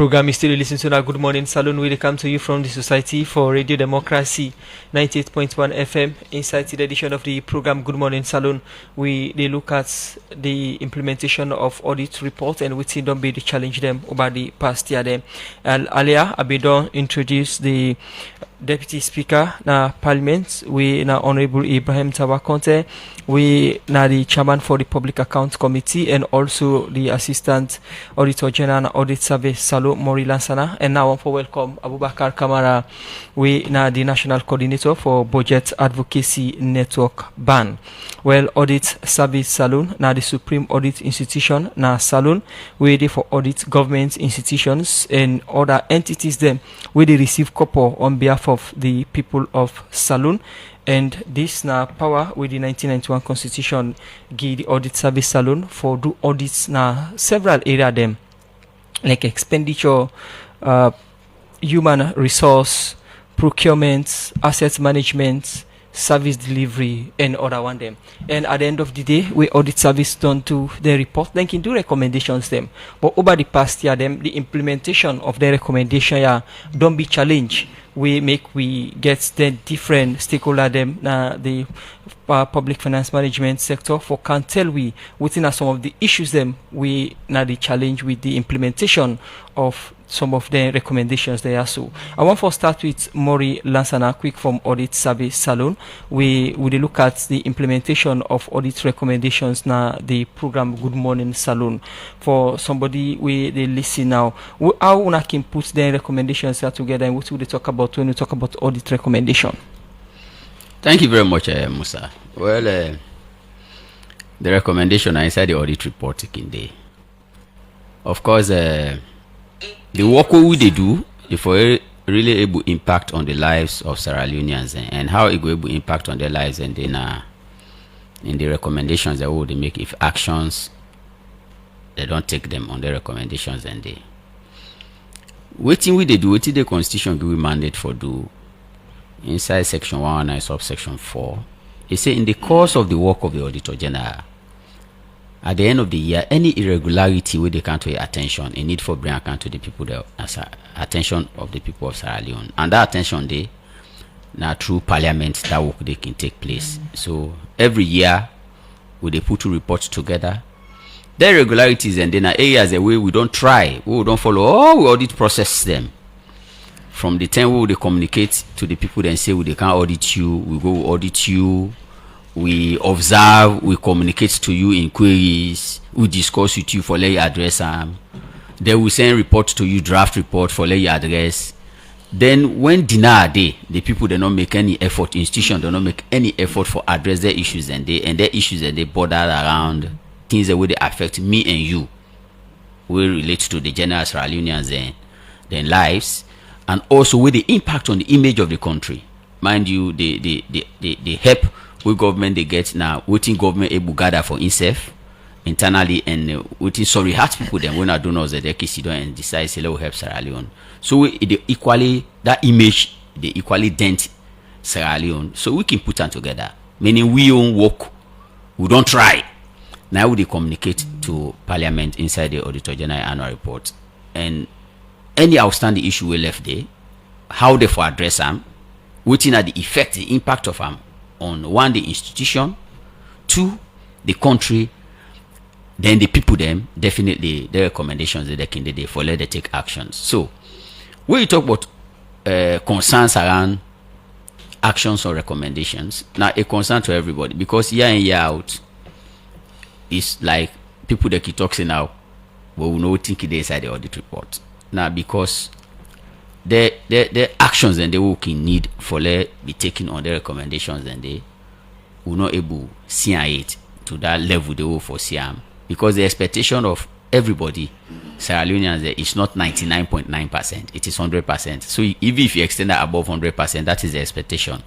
program is still listening to our Good Morning Salon. We come to you from the Society for Radio Democracy 98.1 FM. Inside the edition of the program Good Morning Salon, they look at the implementation of audit report and which don't be the challenge them over the past year. Them. And earlier, Abidon introduced the Deputy Speaker na Parliament. We na Honorable Ibrahim Tawa Conteh. We na the Chairman for the Public Accounts Committee and also the Assistant Auditor General Audit Service Salo Mori Lansana. And now I want to welcome Abubakar Kamara. We na the National Coordinator for Budget Advocacy Network BAN. Well, Audit Service Salon na the Supreme Audit Institution na Salon. We dey for audit government institutions and other entities them. We dey receive couple on behalf of the people of Salon. And this na power with the 1991 Constitution give the Audit Service Salon for do audits na several area them like expenditure, human resource, procurement, asset management, service delivery, and other one them. And at the end of the day, we audit service done to the report, then can do recommendations them. But over the past year, them the implementation of the recommendation don't be challenged. We get the different stakeholder them the public finance management sector for can tell we within some of the issues them we now the challenge with the implementation of some of the recommendations there. So I want to start with Mori Lansana quick from Audit Service Salon. We will look at the implementation of audit recommendations now the program Good Morning Salon. For somebody we they listen now, how one can put the recommendations here together and what will they talk about when we talk about audit recommendation? Thank you very much, Musa. Well, the recommendation are inside the audit report in there. Of course, the work we they do, if we really able impact on the lives of Sierra Leoneans and how it will able impact on their lives, and then in the recommendations that they make, if actions they don't take them on the recommendations, and they waiting we they do, waiting the constitution give we mandate for do inside section 119 subsection 4. It say in the course of the work of the Auditor General, at the end of the year, any irregularity where they can't pay attention, a need for bring account to the people that attention of the people of Sierra Leone, and that attention they now through Parliament that work they can take place. So every year we they put two reports together. The irregularities and then areas the way we don't try, we don't follow, we audit process them. From the time we they communicate to the people and say they can't audit you, we go audit you. We observe, we communicate to you inquiries, we discuss with you for let you address them. Then we send report to you, draft report for let you address. Then when dinner day, the people they not make any effort, institution they not make any effort for address their issues and their issues and they border around things that will affect me and you. We relate to the general Sierra Leoneans and their lives, and also with the impact on the image of the country. Mind you, the help we government they get now, waiting government able gather for itself internally and waiting sorry heart people then when I don't know that they can and decide say let help Sierra Leone. So they equally that image they equally dent Sierra Leone. So we can put them together. Meaning we own work, we don't try. Now we communicate to Parliament inside the Auditor General annual report. And any outstanding issue we left there, how they for address them, waiting at the effect, the impact of them on one the institution, two the country, then the people them definitely the recommendations that they can do for let they take actions. So when you talk about concerns around actions or recommendations, now a concern to everybody because year in year out is like people that keep talking now we will know think they inside the audit report now because the actions and they will need for let be taken on the recommendations and they will not able see it to that level they will for CM because the expectation of everybody Sierra Leoneans is not 99.9%, it is 100%. So even if you extend that above 100%, that is the expectation.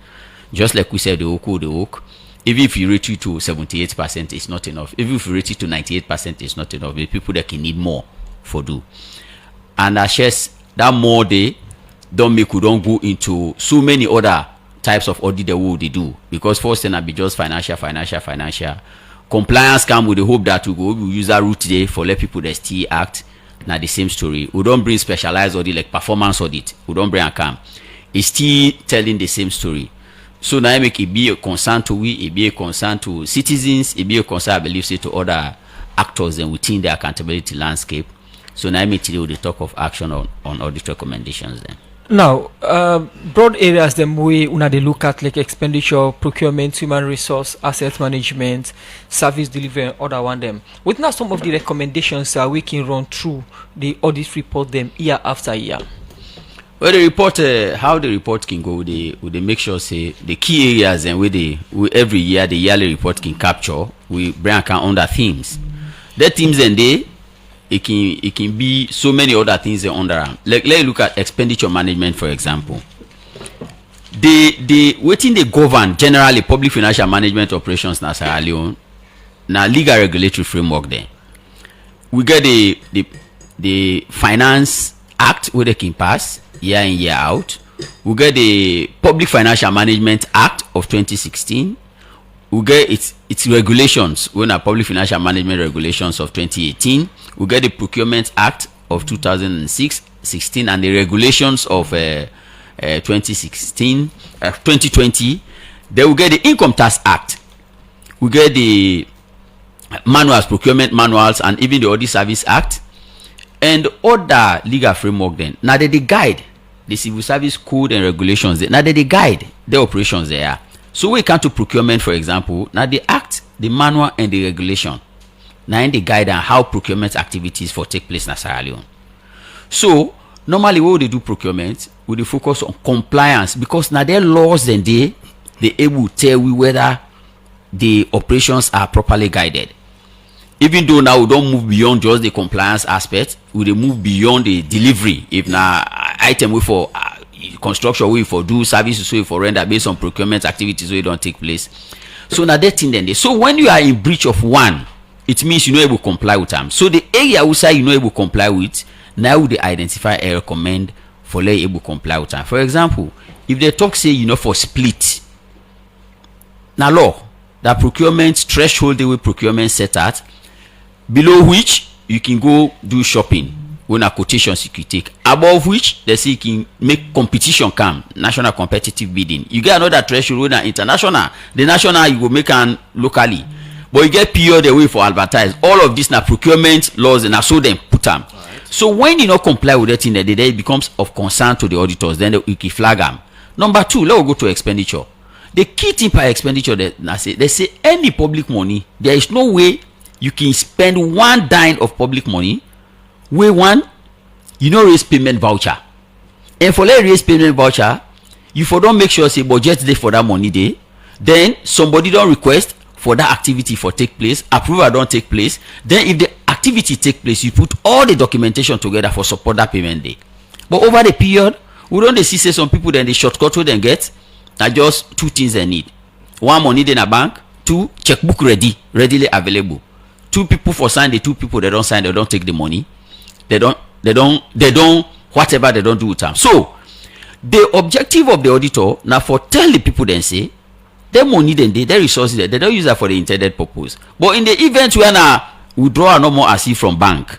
Just like we said the work, even if you rate it to 78%, it's not enough. Even if you rate it to 98%, it's not enough. The people that can need more for do. And I guess that more they don't make we don't go into so many other types of audit that we do because first thing I be just financial compliance come with the hope that we go use that route today for let people that still act na the same story. We don't bring specialized audit like performance audit. We don't bring a cam. It's still telling the same story. So now make it be a concern to we, it be a concern to citizens, it be a concern, I believe, say, to other actors and within the accountability landscape. So now make today the talk of action on audit recommendations then. Now, broad areas them way una they look at like expenditure, procurement, human resource, asset management, service delivery, and other one them. With now some of the recommendations we can run through the audit report them year after year. Well, the report, how the report can go, they make sure say the key areas and we every year the yearly report can capture. We bring account under themes. The themes and it can be so many other things under them. Like let's look at expenditure management, for example. The waiting they govern generally public financial management operations na Sierra Leone. Now legal regulatory framework there. We get the Finance Act where they can pass year in year out. We get the Public Financial Management Act of 2016. We get its regulations, when a Public Financial Management Regulations of 2018. We get the Procurement Act of 2016 and the regulations of 2020. Then we get the Income Tax Act. We get the manuals, procurement manuals, and even the Audit Service Act and other legal framework. Then now they guide the Civil Service Code and regulations. Now they guide the operations there. So we come to procurement, for example. Now the act, the manual, and the regulation. Now in the guide on how procurement activities for take place in Sierra Leone. So normally when they do procurement, we focus on compliance because now their laws and they able to tell we whether the operations are properly guided. Even though now we don't move beyond just the compliance aspect, we move beyond the delivery. If now item we for construction we for do services we for render based on procurement activities we don't take place. So now that thing then so when you are in breach of one, it means you know able to comply with them. So the area we say you know able to comply with, now they identify and recommend for let able to comply with them. For example, if they talk say you know for split, now law that procurement threshold the way procurement set at, below which you can go do shopping when a quotations you could take, above which they say you can make competition come, national competitive bidding. You get another threshold when international, the national you go make an locally, but you get period away for advertise. All of this now procurement laws and so them put them. So when you not comply with that thing, that it becomes of concern to the auditors, then you can flag them. Number two, let's go to expenditure. The key thing per expenditure they say any public money, there is no way you can spend one dime of public money where one you know raise payment voucher. And for let raise payment voucher, you for don't make sure say budget day for that money day. Then somebody don't request for that activity for take place, approval don't take place. Then if the activity take place, you put all the documentation together for support that payment day. But over the period, we don't see say some people then the shortcut we then get are just two things they need. One, money in a bank. Two, checkbook readily available. Two people for sign, the two people they don't sign, they don't take the money. They don't whatever they don't do with them. So the objective of the auditor now for tell the people then say their money then their resources they don't use that for the intended purpose. But in the event when withdraw no more as if from bank,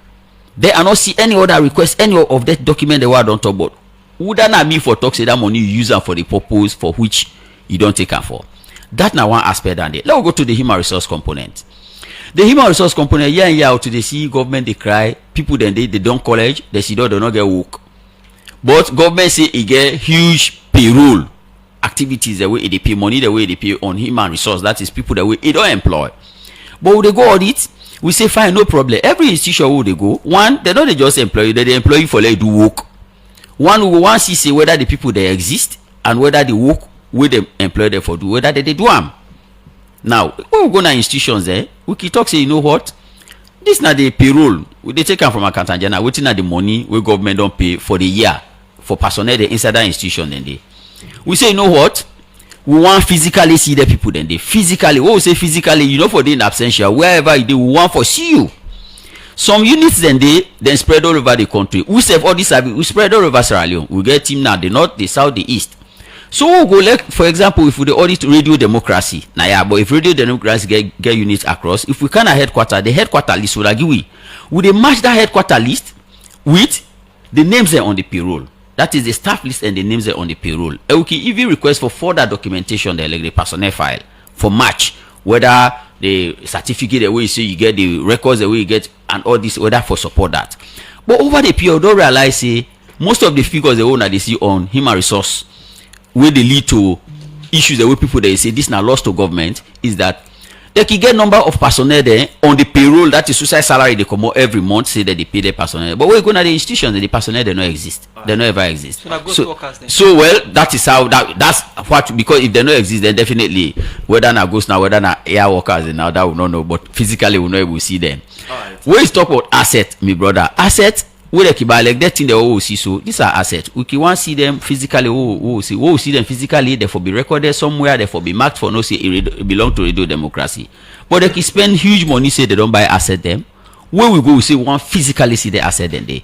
they are not see any other request, any of that document they were don't talk about. Would that not be for talk say that money you use them for the purpose for which you don't take them for? That now one aspect and let's go to the human resource component. The human resource component, year in year out, they see government they cry, people then they don't college, they see they don't get work. But government say it get huge payroll activities the way they pay money, the way they pay on human resource, that is people the way it don't employ. But when they go audit, we say fine, no problem. Every institution where they go, one, they don't just employ you, they employ you for like do work. One will want to see whether the people they exist and whether the work where they employ them for do, whether they do them. Now, when we go to institutions there, we can talk say, you know what? This not the payroll. They take them from accountant general, waiting at the money where government don't pay for the year for personnel the inside that institution then they. We say, you know what? We want physically see the people then they. Physically, what we say physically, you know for the in absentia, wherever they want for see you. Some units then they then spread all over the country. We save all this service, we spread all over Sierra Leone. We get team now, the north, the south, the east. So we'll go like, for example, if we audit radio democracy, now yeah, but if radio democracy get units across, if we can a headquarter, the headquarter list will give we. Would they match that headquarter list with the names there on the payroll. That is the staff list and the names there on the payroll. And we can even request for further documentation there, like the personnel file for March, whether the certificate the way you say you get, the records the way you get, and all this, whether for support that. But over the period, don't realize say most of the figures the owner they see on human resource where they lead to issues the way people they say this now loss to government is that they can get number of personnel there on the payroll, that is suicide salary they come out every month, say that they pay their personnel. But when you go to the institutions, the personnel they don't exist. They don't ever exist. So well, that is how that's what, because if they don't exist, then definitely whether na ghost now, whether na air workers now, that we don't know. But physically we know we will see them. When you talk about asset, my brother, asset where they keep like that thing they will see. So these are assets. We can want see them physically. We will see them physically. Therefore be recorded somewhere. Therefore be marked for no say it belong to radio democracy. But they can spend huge money say they don't buy asset them. Where we go, we say we want physically see the asset then they.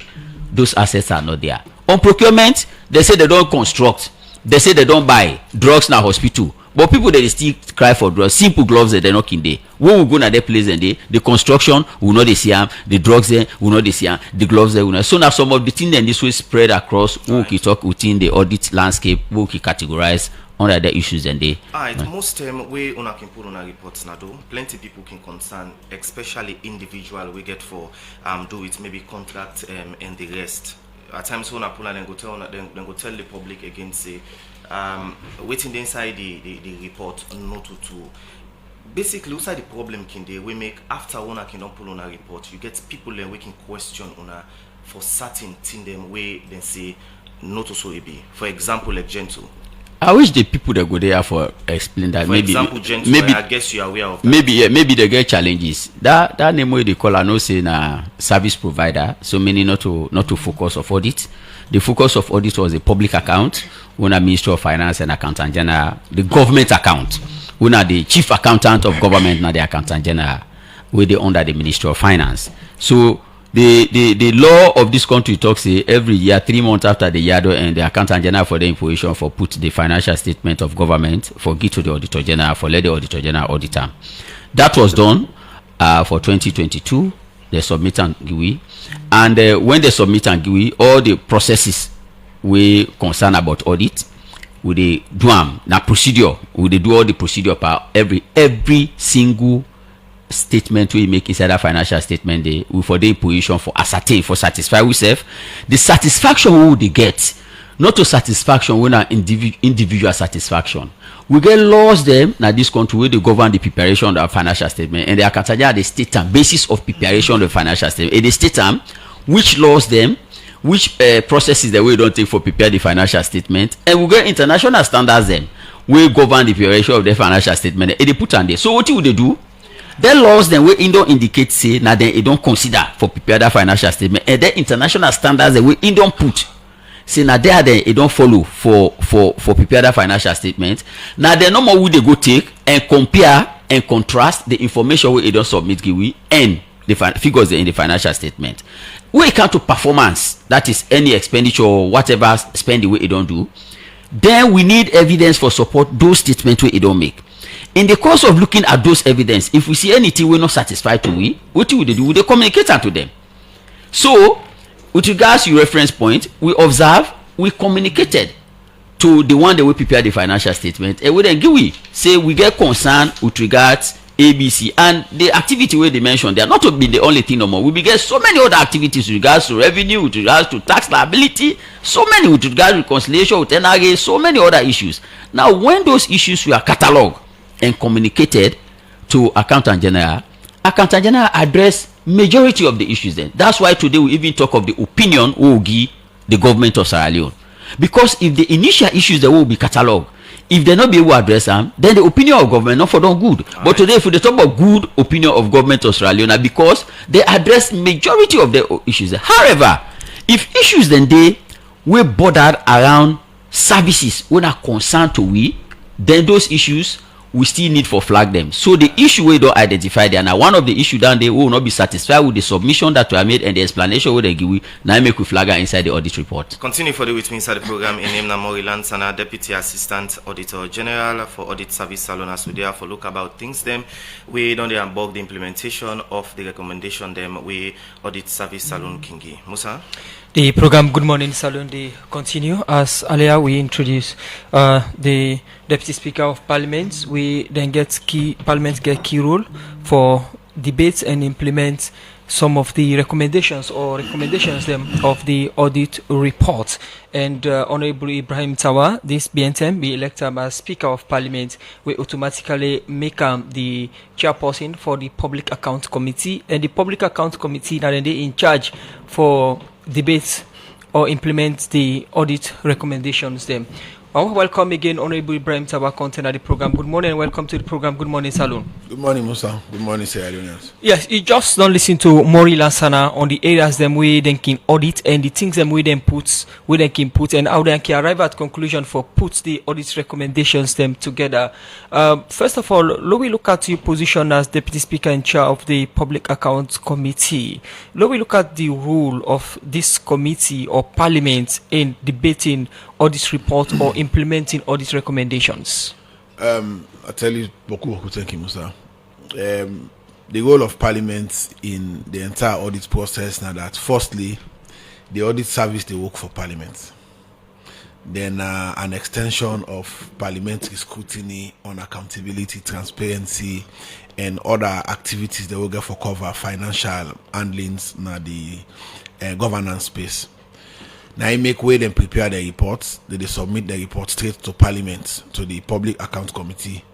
Those assets are not there. On procurement, they say they don't construct. They say they don't buy drugs in a hospital. But people they still cry for drugs. Simple gloves that they're not in there. When we go to that place and the construction will not see them, the drugs there will not see them, the gloves there will not. So now some of the things then this way spread across. We can talk within the audit landscape. We can categorize under the issues and they. Most we una can put on a reports now though. Plenty people can concern, especially individual we get for do it maybe contract and the rest. At times when I pull and then go tell the public again say waiting inside the report not to basically outside the problem can they we make after one can pull on a report, you get people then we can question on a for certain thing them way then say not to so it be. For example, like Gentle. I wish the people that go there for explain that. For example, Gentle, maybe I guess you are aware of that. Maybe they get challenges. That name way they call I know say na service provider. So many not to focus of audit. The focus of audit was the public account, when a Ministry of Finance and Accountant General, the government account, when are the chief accountant of government, now the Accountant General, where they under the Ministry of Finance. So the law of this country talks say every year, 3 months after the year and the Accountant General for the information for put the financial statement of government for give to the Auditor General for let the Auditor General audit them. That was done for 2022. They submit and GUI, and when they submit and GUI, all the processes we concern about audit, we they do them na procedure. We they do all the procedure per every single statement we make inside that financial statement. They we for the position for ascertain for satisfy ourselves. The satisfaction we they get, not to satisfaction when an individual satisfaction. We get laws them now this country where they govern the preparation of the financial statement, and they are considered the state term basis of preparation of the financial statement. And the state term which laws them, which processes the way don't take for prepare the financial statement, and we get international standards them we govern the preparation of the financial statement. And they put on there. So what would they do? The laws then we don't indicate say now then they don't consider for prepare that financial statement, and the international standards that we don't put. Say now there then it don't follow for prepare that financial statement. Now the no more would they go take and compare and contrast the information we don't submit we and the figures in the financial statement. When it comes to performance, that is any expenditure or whatever spending we don't do, then we need evidence for support those statements we don't make. In the course of looking at those evidence, if we see anything we're not satisfied to what would they do? They communicate that to them. So with regards to your reference point, we observe, we communicated to the one that we prepare the financial statement, and we then give say we get concern with regards ABC and the activity where they mentioned they are not to be the only thing no more. We get so many other activities with regards to revenue, with regards to tax liability, so many with regards to reconciliation with NRA, so many other issues. Now when those issues were catalogued and communicated to Accountant General address majority of the issues then. That's why today we even talk of the opinion we will give the government of Sierra Leone. Because if the initial issues that will be catalogued, if they not be able to address them, then the opinion of government not for them good. But today if we talk about good opinion of government of Sierra Leone, because they address majority of the issues. However, if issues then they were bordered around services when are concerned to we, then those issues we still need for flag them. So the issue we don't identify there, now one of the issue down there, we will not be satisfied with the submission that we have made and the explanation we they give we now make we flag inside the audit report. Continue further with me inside the program. In name Namori Lansana, Deputy Assistant Auditor General for Audit Service Salon, as we there for look about things them. We don't unbug the implementation of the recommendation them we Audit Service Salon Kingi. Musa? The program Good Morning Salon they continue. As earlier we introduced the Deputy Speaker of Parliament. We then Parliament get key role for debates and implement some of the recommendations them of the audit report. And Honorable Ibrahim Tawa, this BNTM, be elected as Speaker of Parliament, we automatically make the chairperson for the Public Account Committee, and the Public Account Committee now they in charge for debates or implement the audit recommendations them. Welcome again, Honorable Ibrahim Tawa, Conteh at the program. Good morning and welcome to the program Good Morning Salon. Good morning, Musa. Good morning, Sierra Leoneans. Yes, you just don't listen to Mori Lansana on the areas them we then can audit and the things them we then can put and how they can arrive at conclusion for put the audit recommendations them together. First of all, let we look at your position as Deputy Speaker in charge of the Public Accounts Committee. Let we look at the role of this committee or Parliament in debating audit report or implementing audit recommendations. I tell you, beaucoup, thank you, Musa. The role of Parliament in the entire audit process now that firstly, the audit service they work for Parliament. Then an extension of parliamentary scrutiny on accountability, transparency, and other activities they will get for cover financial handlings now the governance space. Now, I make way them prepare the reports. They submit the report straight to Parliament, to the Public Account Committee,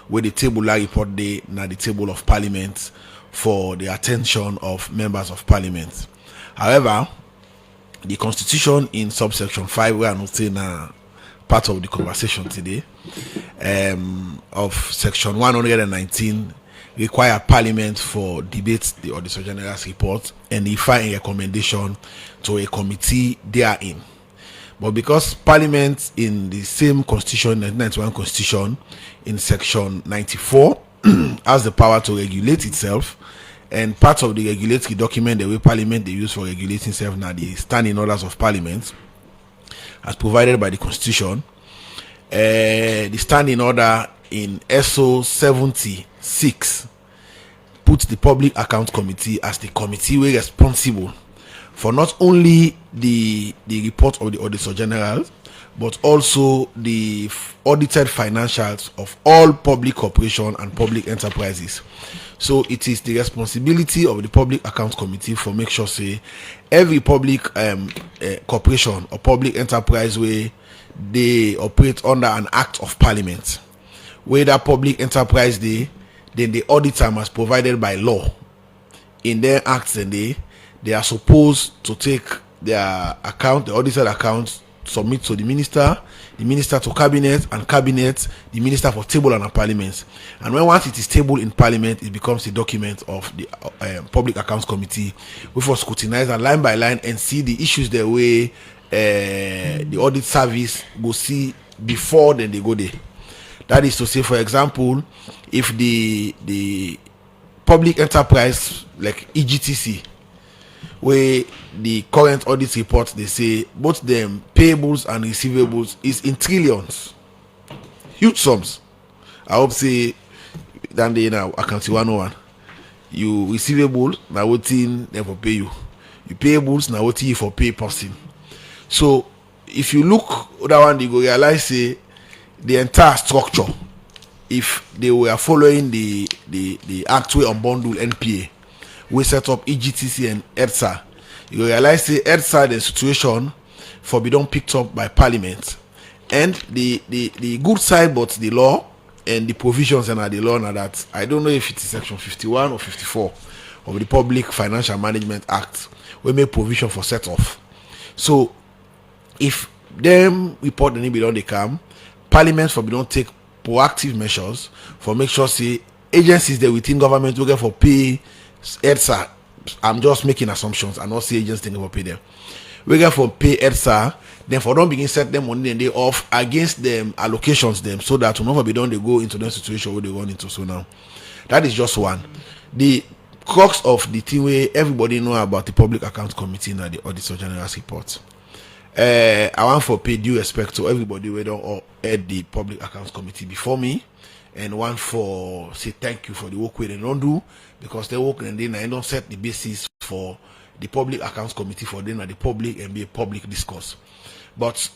where the table report they now the table of Parliament for the attention of members of Parliament. However, the Constitution in subsection 5, we are not saying part of the conversation today, of section 119 require Parliament for debate the Auditor General's report and if a recommendation to a committee therein. But because Parliament in the same Constitution, 1991 Constitution, in section 94, has the power to regulate itself, and part of the regulatory document, the way Parliament they use for regulating itself now, the standing orders of Parliament, as provided by the Constitution, the standing order in SO 76 puts the Public Account Committee as the committee responsible for not only the report of the Auditor General, but also the audited financials of all public corporations and public enterprises. So it is the responsibility of the Public Account Committee for make sure say every public corporation or public enterprise where they operate under an act of Parliament, where that public enterprise then the auditor must provided by law in their acts, and they are supposed to take their account, the audited account, submit to the minister to cabinet, and cabinet the minister for table and Parliament. And once it is tabled in Parliament, it becomes a document of the Public Accounts Committee, which will scrutinize and line by line and see the issues the way the audit service will see before then they go there. That is to say, for example, if the public enterprise like EGTC, where the current audit report they say both them payables and receivables is in trillions, huge sums. I hope say than they now accounting 101. You receivable now what in they for pay you. You payables now what you for pay person. So if you look that one, you go realize say the entire structure, if they were following the act way on bundle NPA, we set up EGTC and EDSA, you realize the EDSA the situation for be done picked up by Parliament, and the good side but the law and the provisions and the law now that I don't know if it is section 51 or 54 of the Public Financial Management Act we make provision for set off. So if them report the need be done they come, Parliament for don't take proactive measures for make sure say agencies that within government will get for pay EDSA. I'm just making assumptions and not say agencies think for pay them. We get for pay EDSA, then for don't begin set them money and they off against them allocations them, so that whenever be done they go into the situation where they run into. So now that is just one. The crux of the thing where everybody know about the Public Accounts Committee and the Auditor General's report. I want for pay due respect to everybody who don't head the Public Accounts Committee before me, and one for say thank you for the work they don't do, because they work and then I don't set the basis for the Public Accounts Committee for them at the public and be a public discourse. But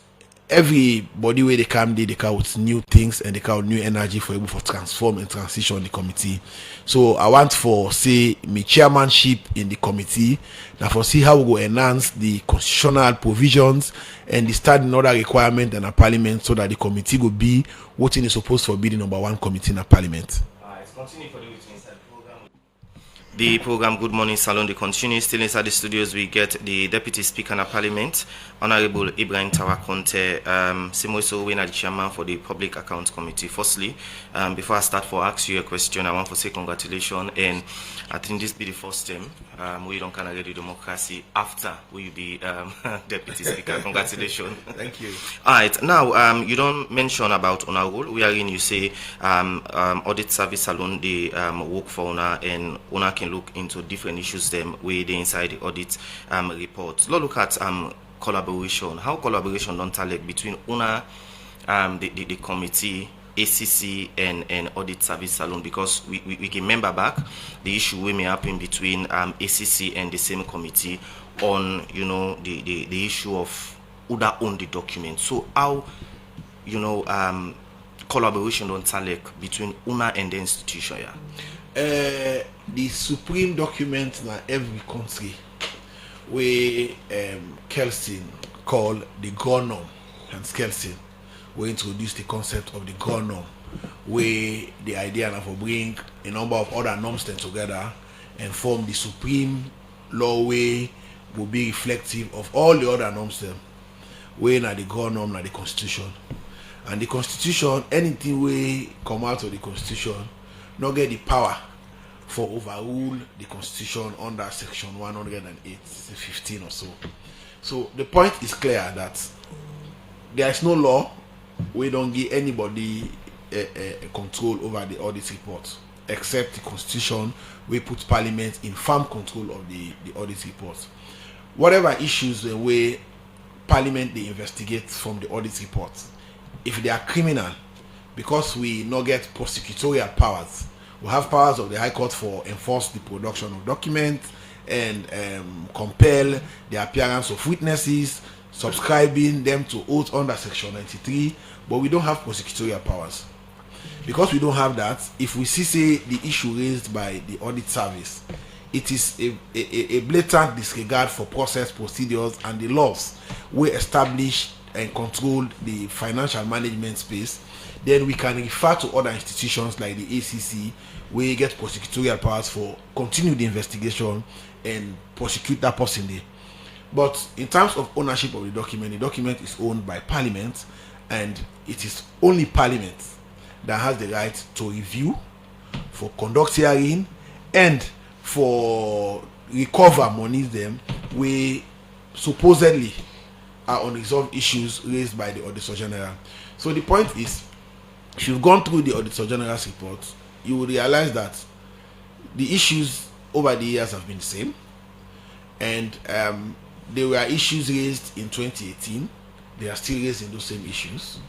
everybody where they come with new things and they come with new energy for able for transform and transition the committee. So I want for say me chairmanship in the committee now for see how we go enhance the constitutional provisions and the standing order requirement in a parliament, so that the committee will be what is supposed to be the number one committee in a parliament. It's continue for the inside program. The program Good Morning Salon, the continue. Still inside the studios, we get the Deputy Speaker in Parliament, Honorable Ibrahim Tawa Conteh, same so we are the chairman for the Public Accounts Committee. Firstly, before I start for ask you a question, I want to say congratulations, and I think this be the first time we don't kind of Radio Democracy after we be Deputy Speaker. Congratulations. Thank you. All right, now you don't mention about honor role. We are in, you say audit service alone they work for honor, and honor can look into different issues them where they inside the audit report. Let's look at collaboration. How collaboration don't like between honor, the committee, ACC and audit service salon, because we can remember back the issue we may happen between ACC and the same committee on the issue of who that own the document. So how collaboration don't like between UNA and the institution? The supreme document in every country where Kelsen called the GONOM, and Kelsen we introduced the concept of the GONOM, where the idea of bring a number of other norms together and form the supreme law way will be reflective of all the other norms them, where na the GONOM na the constitution. And the constitution, anything we come out of the constitution, not get the power for overrule the constitution under section 108, 15 or so. So the point is clear that there is no law we don't give anybody a control over the audit report, except the constitution we put parliament in firm control of the audit report. Whatever issues the way parliament they investigate from the audit report, if they are criminal, because we not get prosecutorial powers, we have powers of the High Court for enforce the production of documents and compel the appearance of witnesses, subscribing them to oath under section 93, but we don't have prosecutorial powers. Because we don't have that, if we see the issue raised by the audit service, it is a blatant disregard for process, procedures and the laws we establish and control the financial management space. Then we can refer to other institutions like the ACC, where you get prosecutorial powers for continue the investigation and prosecute that person there. But in terms of ownership of the document is owned by Parliament, and it is only Parliament that has the right to review, for conduct hearing, and for recover monies them we supposedly are unresolved issues raised by the Auditor General. So the point is, if you've gone through the Auditor General's report, you will realize that the issues over the years have been the same, and there were issues raised in 2018. They are still raising those same issues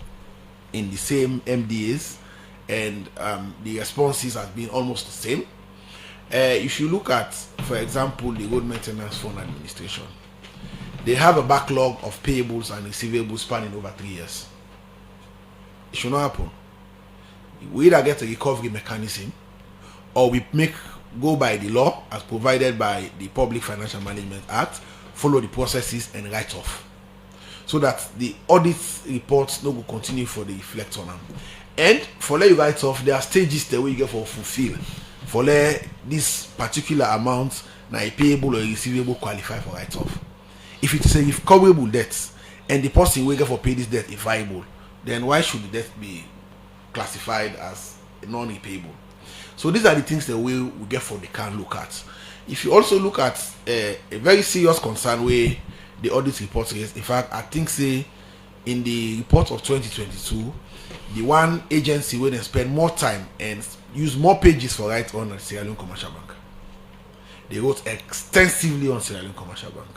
in the same MDAs, and the responses have been almost the same. If you look at, for example, the Road Maintenance Fund Administration, they have a backlog of payables and receivables spanning over 3 years. It should not happen. We either get a recovery mechanism, or we go by the law as provided by the Public Financial Management Act, follow the processes and write off, so that the audit reports no go continue for the reflect on them. And for let you write off, there are stages the way you get for fulfill. For let this particular amount now a payable or a receivable qualify for write off. If it is a recoverable debt and the person will get for pay this debt is viable, then why should the debt be classified as non-repayable? So these are the things that we get for the can look at. If you also look at a very serious concern where the audit report raised. In fact, I think say in the report of 2022, the one agency where they spend more time and use more pages for write on Sierra Leone Commercial Bank. They wrote extensively on Sierra Leone Commercial Bank,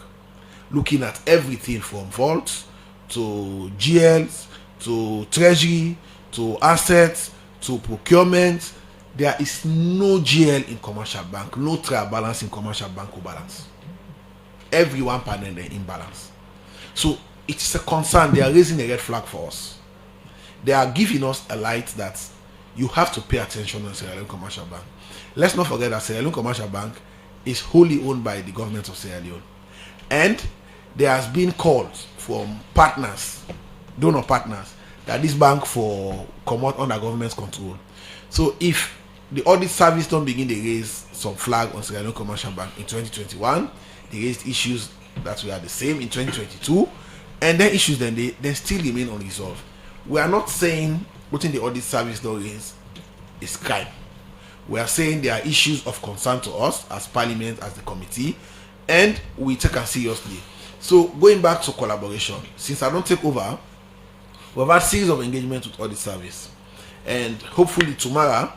looking at everything from vaults to GLs to treasury to assets to procurement. There is no GL in commercial bank, no trial balance in commercial bank or balance. Everyone panel in balance. So it is a concern. They are raising a red flag for us. They are giving us a light that you have to pay attention on Sierra Leone Commercial Bank. Let's not forget that Sierra Leone Commercial Bank is wholly owned by the government of Sierra Leone. And there has been calls from partners, donor partners, that this bank for come out under government's control. So if the audit service don't begin to raise some flag on Sierra Leone Commercial Bank in 2021, they raised issues that were the same in 2022, and then issues then they still remain unresolved. We are not saying putting the audit service don't raise is crime. We are saying there are issues of concern to us as Parliament, as the committee, and we take them seriously. So going back to collaboration, since I don't take over, we've had a series of engagement with audit service, and hopefully tomorrow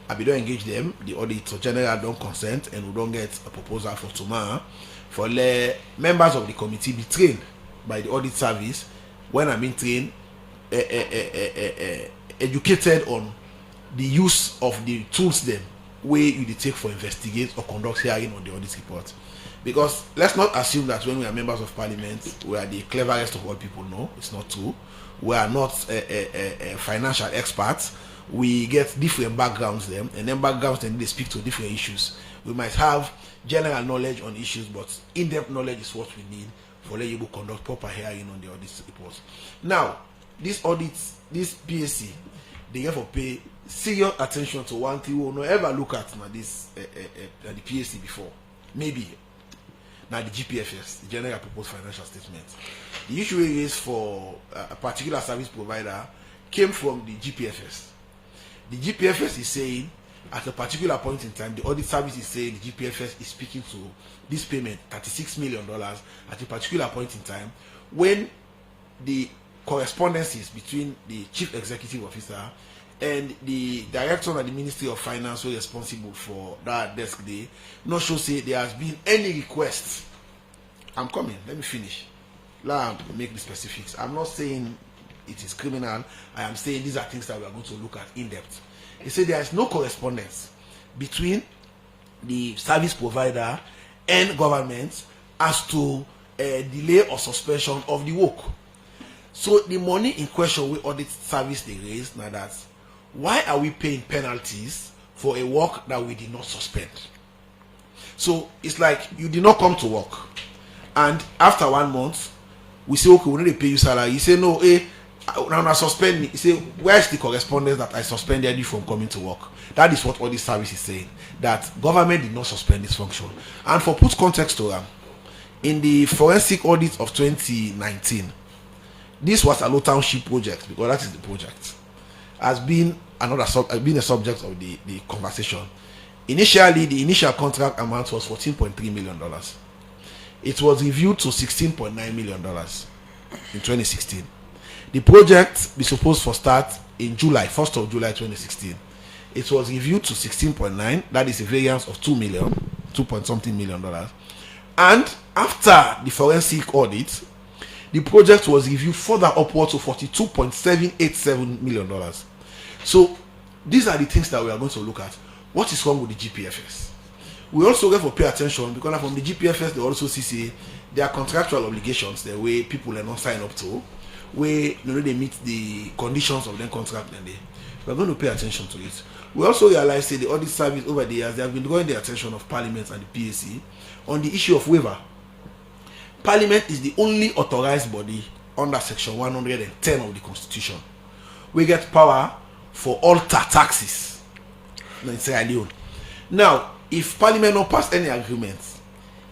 I will don't engage them. The auditor general don't consent, and we don't get a proposal for tomorrow for the members of the committee be trained by the audit service. When I'm being trained, educated on the use of the tools them way you take for investigate or conduct hearing on the audit report. Because let's not assume that when we are members of Parliament we are the cleverest of all people. No, it's not true. We are not financial experts. We get different backgrounds them, and then backgrounds then they speak to different issues. We might have general knowledge on issues, but in-depth knowledge is what we need for letting you conduct proper hearing on the audit reports. Now, this audit, this PAC, they have to pay serious attention to one thing we will not ever look at now this the PAC before. Maybe now the GPFS, the General Proposed Financial Statement. The issue is for a particular service provider came from the GPFS. The GPFS is saying at a particular point in time, the audit service is saying the GPFS is speaking to this payment, $36 million, at a particular point in time, when the correspondences between the chief executive officer and the director of the Ministry of Finance who is responsible for that desk day not show say there has been any request. I'm coming, let me finish. Let me make the specifics. I'm not saying it is criminal. I am saying these are things that we are going to look at in depth. He said there is no correspondence between the service provider and government as to a delay or suspension of the work. So the money in question we audit service they raised now that why are we paying penalties for a work that we did not suspend? So it's like you did not come to work, and after 1 month we say okay, we need to pay you salary. You say no, now I suspend me. You say where's the correspondence that I suspended you from coming to work? That is what audit service is saying, that government did not suspend this function. And for put context to them, in the forensic audit of 2019, this was a low township project, because that is the project, has been a subject of the conversation. Initially, the initial contract amount was $14.3 million. It was reviewed to $16.9 million in 2016. The project was supposed to start in July, 1st of July 2016. It was reviewed to 16.9, that is a variance of $2 point something million. And after the forensic audit, the project was reviewed further upwards to $42.787 million. So these are the things that we are going to look at. What is wrong with the GPFS? We also have to pay attention, because from the GPFS they also see there are contractual obligations the way people are not signed up to, where they meet the conditions of their contract, and we are going to pay attention to it. We also realize the audit service over the years, they have been drawing the attention of Parliament and the PAC on the issue of waiver. Parliament is the only authorized body under section 110 of the Constitution. We get power for alter taxes in Sierra Leone. Now, if Parliament not pass any agreements,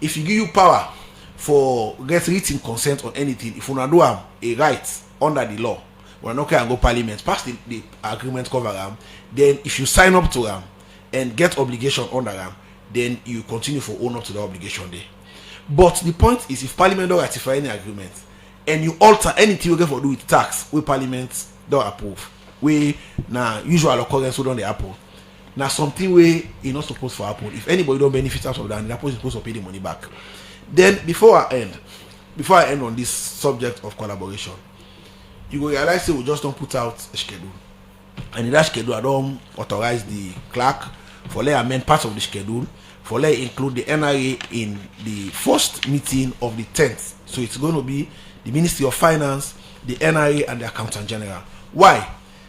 if you give you power for get written consent on anything, if you not do a right under the law, we're not going to go Parliament pass the agreement cover them. Then if you sign up to them and get obligation under them, then you continue for own up to the obligation there. But the point is, if Parliament don't ratify any agreement and you alter anything we get for do with tax, we Parliament don't approve, we na usual occurrence we don't they approve. Now something we you're not supposed to happen. If anybody don't benefit out of that, the person is supposed to pay the money back. Then before I end on this subject of collaboration, you will realize that we just don't put out a schedule. And in that schedule, I don't authorize the clerk for let amend parts of the schedule, for let include the NRA in the first meeting of the 10th. So it's going to be the Ministry of Finance, the NRA, and the Accountant General. Why?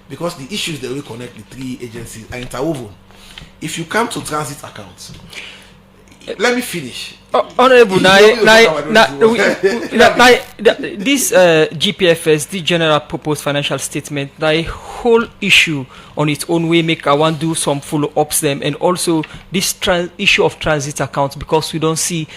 Because the issues that will connect the three agencies are interwoven. If you come to transit accounts, let me finish. Honorable, this GPFS, the General Purpose Financial Statement, the whole issue on its own way make I want to do some follow-ups them, and also this issue of transit accounts, because we don't see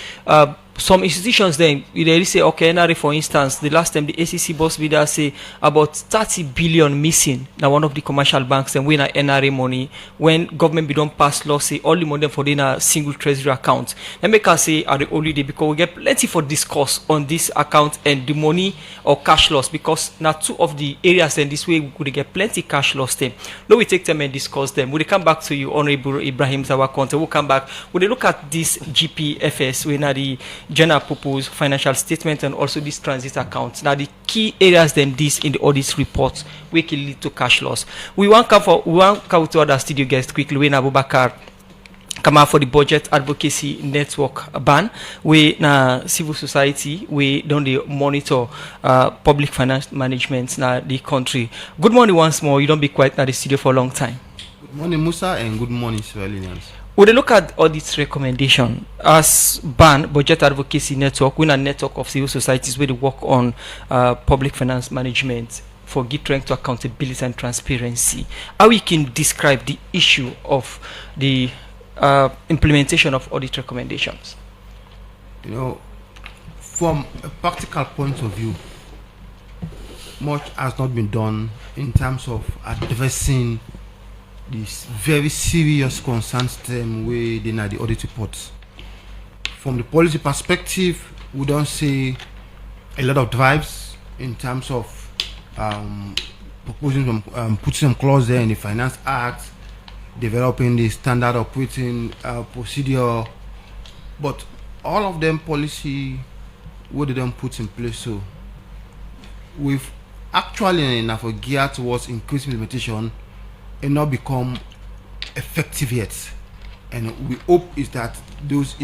some institutions then they say, okay, NRA for instance, the last time the ACC boss leader say about 30 billion missing. Now one of the commercial banks and when NRA money, when government be don't pass law say all the money for in a single treasury account. Let me can say are the only day, because we get plenty for discuss on this account and the money or cash loss, because now two of the areas then this way we could get plenty cash loss them. Now we take them and discuss them. We'll come back to you, Honorable Ibrahim Tawa Conteh. We'll come back. We'll look at this GPFS when the General Purpose Financial Statement and also this transit account. Now the key areas then this in the audit report we can lead to cash loss. We want come to other studio guests quickly. When Abubakar come out for the budget advocacy network ban, we na civil society we don't monitor public finance management na the country. Good morning once more. You don't be quiet at the studio for a long time. Good morning, Musa, and good morning, Sierra. We look at audit's recommendation as ban budget advocacy network. We're a network of civil societies where they work on public finance management for give strength to accountability and transparency. How we can describe the issue of the implementation of audit recommendations? You know, from a practical point of view, much has not been done in terms of addressing this very serious concerns them within the audit reports. From the policy perspective, we don't see a lot of drives in terms of proposing some, putting some clause there in the Finance Act, developing the standard operating procedure, but all of them policy what they don't put in place. So we've actually enough geared towards increased implementation and not become effective yet. And we hope is that those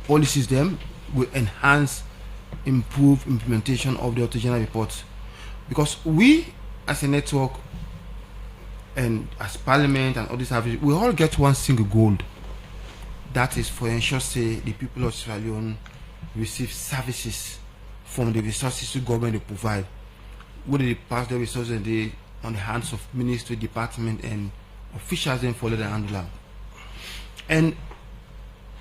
policies them will enhance, improve implementation of the Auditor General reports. Because we as a network and as Parliament and audit service, we all get one single goal. That is for ensure say the people of Sierra Leone receive services from the resources the government they provide. Whether they pass the resources on the hands of ministry, department, and officials then follow the handler. And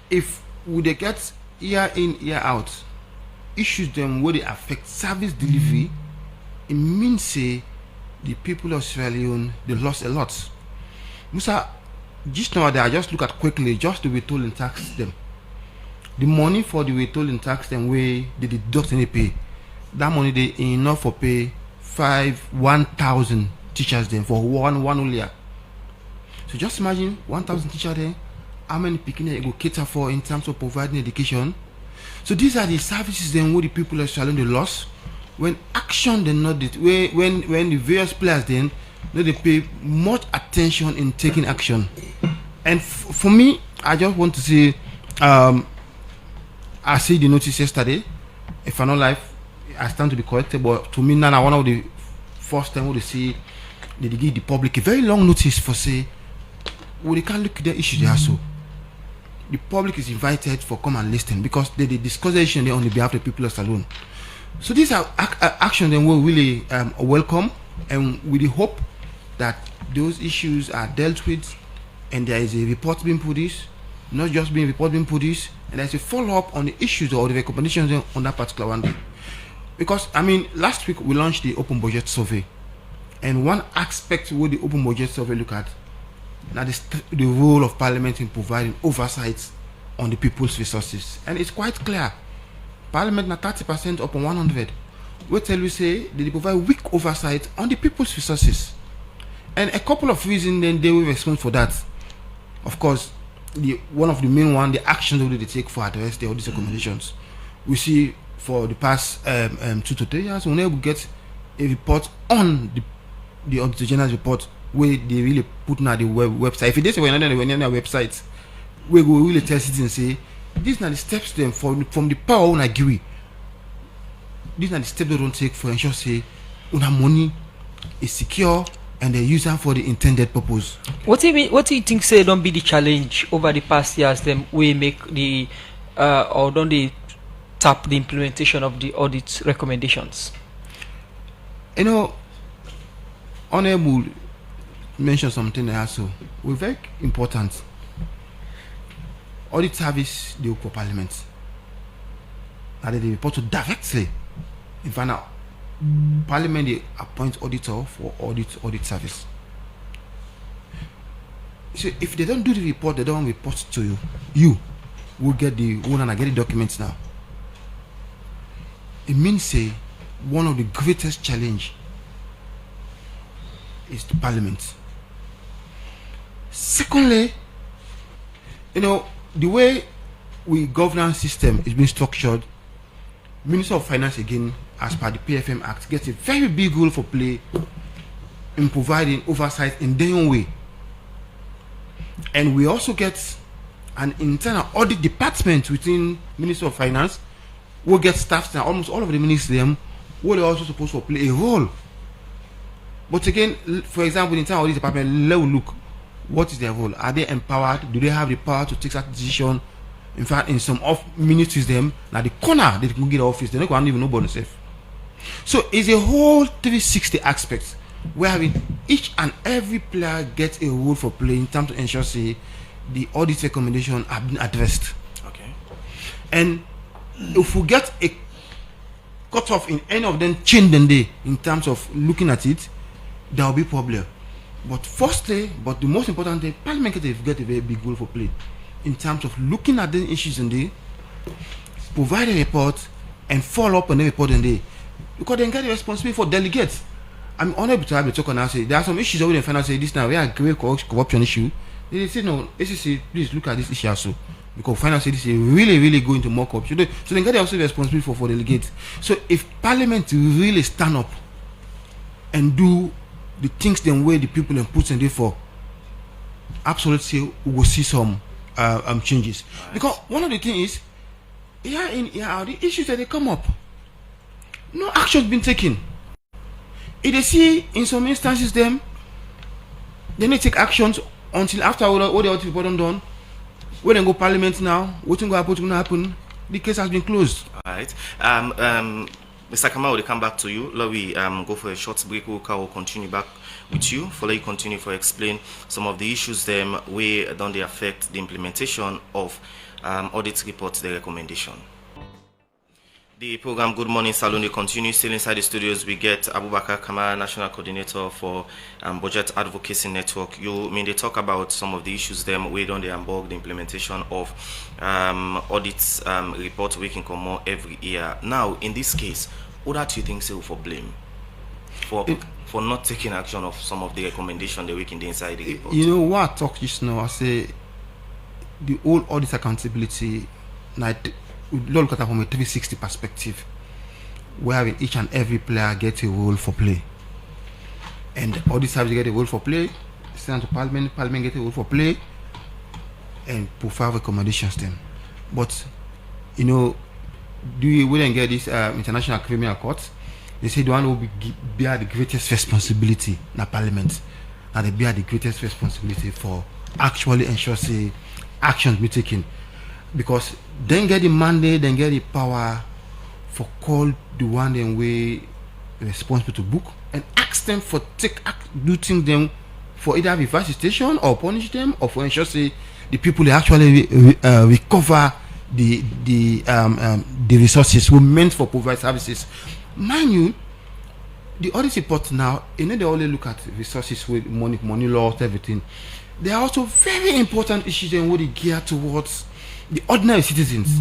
if they get year in, year out, issues them where they affect service delivery, it means say the people of Sierra Leone they lost a lot. Musa, just nowadays I just look at quickly just the withholding tax them. The money for the withholding tax them where they deduct any pay. That money they enough for pay 1,000 teachers then for one only year. So just imagine 1,000 teachers there, how many people they go cater for in terms of providing education. So these are the services then where the people are selling the loss. When action then not when the various players then they pay much attention in taking action. And for me, I just want to say I see the notice yesterday. If I'm not live, I stand to be corrected, but to me now one of the first time we see they give the public a very long notice for say they can't look at the issue there. So the public is invited for come and listen because they discuss the issue on the behalf of the people of Salone. So these are actions that we really welcome, and with the hope that those issues are dealt with and there is a report being produced, not just being report being produced, and there's a follow-up on the issues or the recommendations on that particular one day. Because I mean, last week we launched the open budget survey, and one aspect where the open budget survey look at now the role of Parliament in providing oversight on the people's resources. And it's quite clear. Parliament na 30% upon 100. We tell you say they provide weak oversight on the people's resources. And a couple of reasons then they will respond for that. Of course, one of the main one, the actions that they take for address the audit recommendations. We see for the past 2 to 3 years, whenever we get a report on the Auditor General's report, where they really put on the website. If they say we're not on their website, we will really tell citizens say, these are the steps them from the power on agree. These are the steps they don't take for ensure say una money is secure and they use them for the intended purpose. What do you think say don't be the challenge over the past years? Them we make the or don't they tap the implementation of the audit recommendations? You know, Honorable mentioned something also. We're very important. Audit service they work for Parliament. And they report to directly. In fact, now Parliament they appoint auditor for audit service. So if they don't do the report, they don't report to you. You will get the owner and get the documents now. It means say one of the greatest challenge is the Parliament. Secondly, you know, the way we governance system is being structured, Minister of Finance again, as per the PFM Act, gets a very big role for play in providing oversight in their own way. And we also get an internal audit department within Minister of Finance, who get staff now, almost all of the ministers, who are also supposed to play a role. But again, for example, the internal audit department, let us look, what is their role? Are they empowered? Do they have the power to take that decision? In fact, in some of ministries, them now the corner they can get office, they don't even know about themselves. So it's a whole 360 aspects where each and every player gets a role for play in terms to ensure say the audit recommendation have been addressed. Okay. And if we get a cut off in any of them change the day in terms of looking at it, there will be problem. But firstly, but the most important thing, Parliament get a very big role for play in terms of looking at the issues in the provide a report and follow up on the report in the because they get the responsibility for delegates. I'm unable to have a talk on that. Say there are some issues over in finance. Say this now we are a great corruption issue. They say no, ACC, please look at this issue also because finance say this is really going to more corruption. So they get also responsibility for delegates. So if Parliament really stand up and do the things the way the people and put in there for, absolutely we will see some changes. Right. Because one of the things is the issues that they come up, no action been taken. If they see in some instances them, they need to take actions until after all the other people done. When they go Parliament now, what's going to happen? The case has been closed. All right. Mr. Kamau, we'll come back to you. Let we go for a short break. We'll continue back with you. For you continue for explain some of the issues them where don't they affect the implementation of audit reports, the recommendation. The program Good Morning Saloon will continue. Still inside the studios, we get Abubakar Kamara, National Coordinator for Budget Advocacy Network. They talk about some of the issues them where don't they embark the implementation of audits reports we can come more every year. Now, in this case, what do you think so for blame for not taking action of some of the recommendations that we can do inside the report? You know what I talk just now, I say the whole audit accountability look at it from a 360 perspective, where each and every player gets a role for play, and all these services get a role for play. Send to Parliament get a role for play, and provide recommendations then. But you know, we then get this international criminal court. They say the one who will bear the greatest responsibility in Parliament, and they bear the greatest responsibility for actually ensure say actions be taken. Because then get the mandate, then get the power for call the one then way responsible to book and ask them for do things them for either reverse station or punish them or for ensure say the people they actually recover the resources we meant for provide services. Mind you, the audit report now, you know, they only look at resources with money laws, everything. There are also very important issues and what they gear towards the ordinary citizens,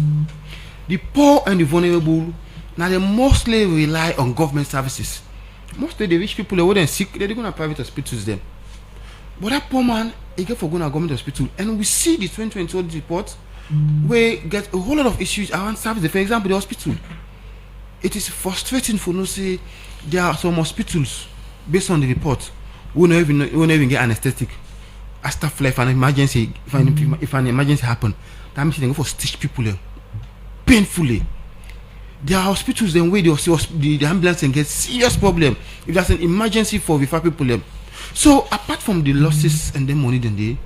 the poor and the vulnerable. Now they mostly rely on government services. Mostly the rich people, they wouldn't sick, they're going to private hospitals them. But that poor man, he get for going to government hospital, and we see the 2020 audit report where get a whole lot of issues around services. For example, the hospital. It is frustrating for no say there are some hospitals based on the report who don't even get anesthetic. As stuff like an emergency, if an emergency happen, that means they go for stitch people painfully. There are hospitals then where the ambulance can get serious problem if there's an emergency for refer people. So apart from the losses and the money then the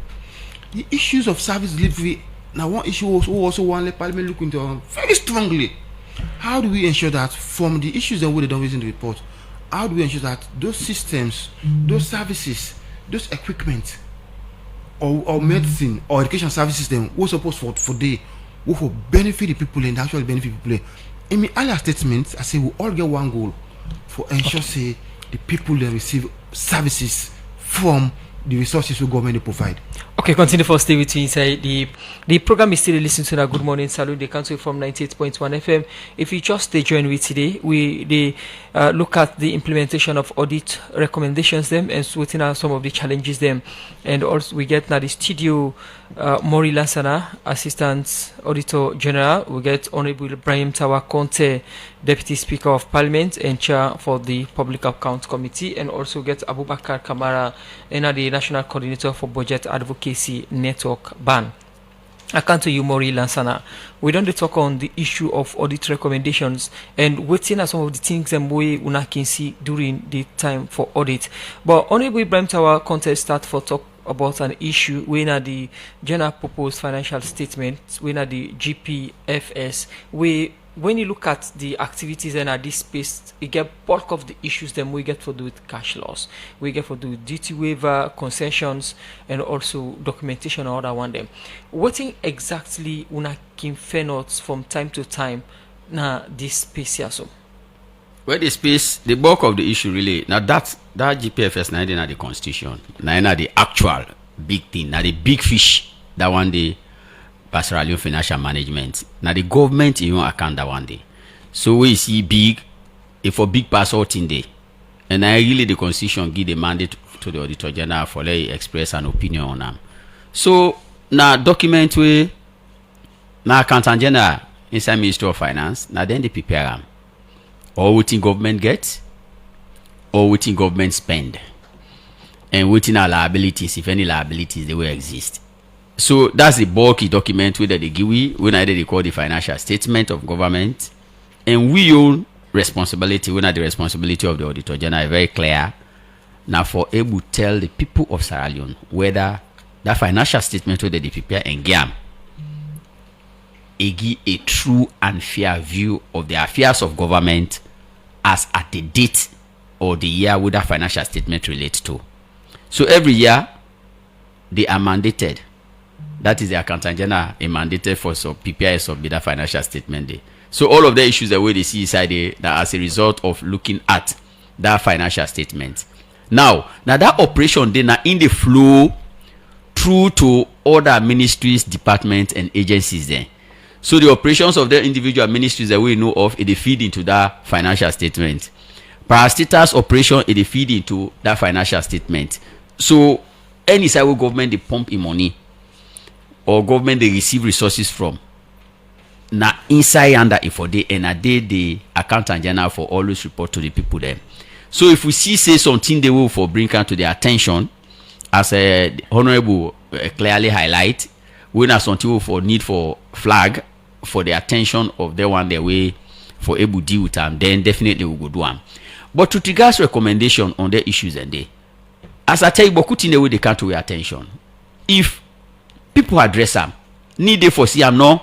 issues of service delivery. Now one issue also one let Parliament look into very strongly. How do we ensure that from the issues that we don't raise in the report, how do we ensure that those systems, those services, those equipment, or medicine or education services then we're supposed for benefit the people and actually benefit people. In my earlier statements, I say we all get one goal for ensure say the people that receive services from the resources we government provide. Okay, continue for stay with you inside the program is still listening to the Good Morning Salute. They come to you from 98.1 FM. If you just join with today, they look at the implementation of audit recommendations them and sorting out some of the challenges them, and also we get now the studio Mori Lansana, Assistant Auditor General. We get Honorable Ibrahim Tawa Conteh, Deputy Speaker of Parliament and Chair for the Public Accounts Committee, and also get Abubakar Kamara, and the National Coordinator for Budget Advocacy Network BAN. I come to you, Mori Lansana. We don't talk on the issue of audit recommendations and waiting at some of the things and way una can see during the time for audit. But Honorable Ibrahim Tawa Conteh start for talk about an issue when at the general proposed financial statement, when at the GPFS, when you look at the activities and at this space, you get bulk of the issues then we get to do with cash loss, we get to do with duty waiver, concessions, and also documentation and other one them. What exactly una can fair notes from time to time na this space here so? Well, the space, the bulk of the issue really, now that GPFS now in the constitution, now the actual big thing, now the big fish that one day pastoral financial management. Now the government even account that one day. So we see big, if for big passport in day, and I really the constitution give the mandate to the Auditor General for they express an opinion on them. So now document we now Accountant General inside Ministry of Finance, now then they prepare them. Or what government gets, or what government spend, and what our liabilities, if any liabilities they will exist. So that's the bulky document where they give when they call the financial statement of government, and we own responsibility. When the responsibility of the Auditor General is very clear. Now for able to tell the people of Sierra Leone whether that financial statement where they prepare and give a true and fair view of the affairs of government as at the date or the year where that financial statement relates to. So every year they are mandated. That is the Accountant General is mandated for some PPI submit that financial statement day. So all of the issues that we see inside there that as a result of looking at that financial statement. Now that operation then in the flow through to other ministries, departments, and agencies then. So the operations of the individual ministries that we know of, it feed into that financial statement. Parastatus operation, it feed into that financial statement. So any side where government they pump in money or government they receive resources from, now inside under if for day and a day the Accountant General for always report to the people there. So if we see say something they will for bring to their attention, as a honorable clearly highlight, when there's something for need for flag for the attention of the one their way for able to deal with them, then definitely we will do them. But with regards recommendation on the issues and day, as I tell you, but in the way they can't to your attention. If people address them, need they foresee them no.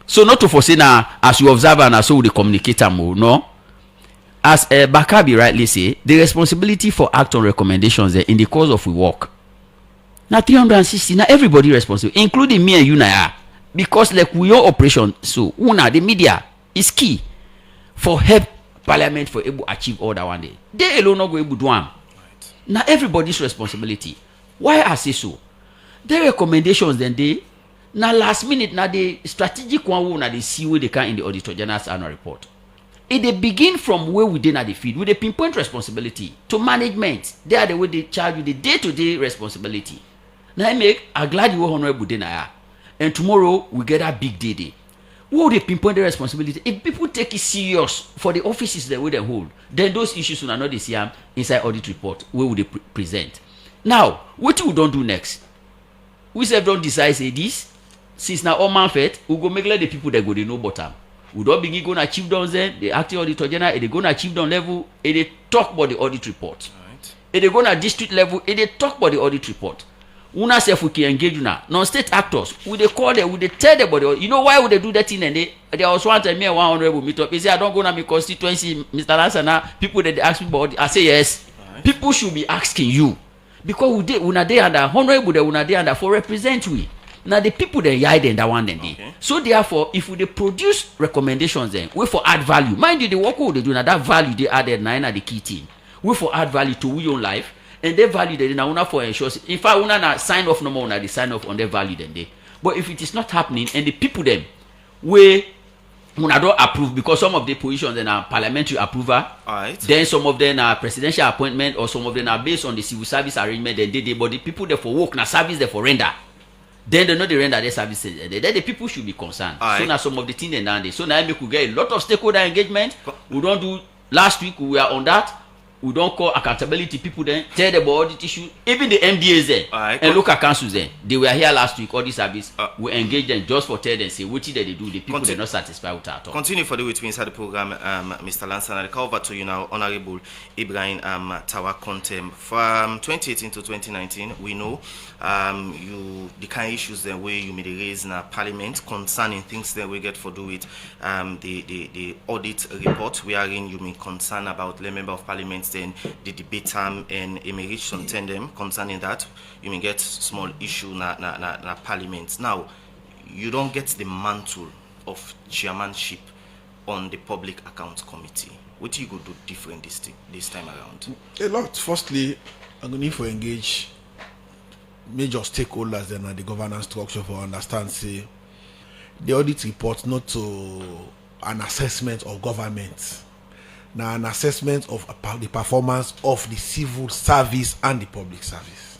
So not to foresee now as you observe and as so they communicate them no. As Bakabi rightly say, the responsibility for act on recommendations in the course of we work. Now 360, now everybody responsible, including me and you now, because like we are operation, so una the media is key for help Parliament for able to achieve all that one day. They alone not go able to do them. Right. Now everybody's responsibility. Why I say so? The recommendations then they Now last minute, now the strategic one now they see where they can in the Auditor General's annual report. They begin from where we did at the field with a pinpoint responsibility to management. They are the way they charge you the day-to-day responsibility. Now I'm glad you were honorable dinner. And tomorrow we get a big day. What they pinpoint the responsibility? If people take it serious for the offices that way they hold, then those issues will not see inside audit report. Where would they present? Now, what we don't do next? We say don't decide say this. Since now all man fit, we go make let the people that go they know bottom. We don't begin going to achieve down there. The acting auditor general, they going to achieve down level, and they talk about the audit report. Right. And they go to district level, and they talk about the audit report. Una self we can engage now. Non-state actors, we they call them, we they tell them about the, you know why would they do that thing? And they was one time me and 100 will meet up. They say I don't go to my constituency, Mr. Lansana. People that they ask me about it, I say yes. Right. People should be asking you because we they una they under honorable they una they under for represent we. Now the people they hide in that one then okay. So therefore, if we they produce recommendations then, we for add value. Mind you, the work they do now that value they added nine at the key thing. We for add value to we own life. And they value that now una for ensure. If I wanna na sign off no more, they sign off on their value then they. But if it is not happening and the people them we una don't approve because some of the positions then are parliamentary approval, right. Then some of them are presidential appointment or some of them are based on the civil service arrangement then they but the people there for work na service there for render. Then they know they render their services. Then the people should be concerned. So now some of the things they done there. So now we could get a lot of stakeholder engagement. We don't do last week we were on that. We don't call accountability people then, tell them about audit issue. Even the MDAs then, and local councils then, they were here last week, audit service, we engage them just for tell them, say, what did they do? The people they're not satisfied with at all. Continue for the with me inside the program, Mr. Lansana. I call over to you now, Honorable Ibrahim Tawa Conteh. From 2018 to 2019, we know the kind of issues that way you may raise in Parliament concerning things that we get for do with the audit report. We are in you mean concern about the member of Parliament. Then the debate and a may reach some tandem concerning that you may get small issue na parliament. Now you don't get the mantle of chairmanship on the Public Accounts Committee. What do you go do different this time around? A lot. Firstly, I'm going to engage major stakeholders and the governance structure for understand say the audit report not to an assessment of government. Now an assessment of the performance of the civil service and the public service.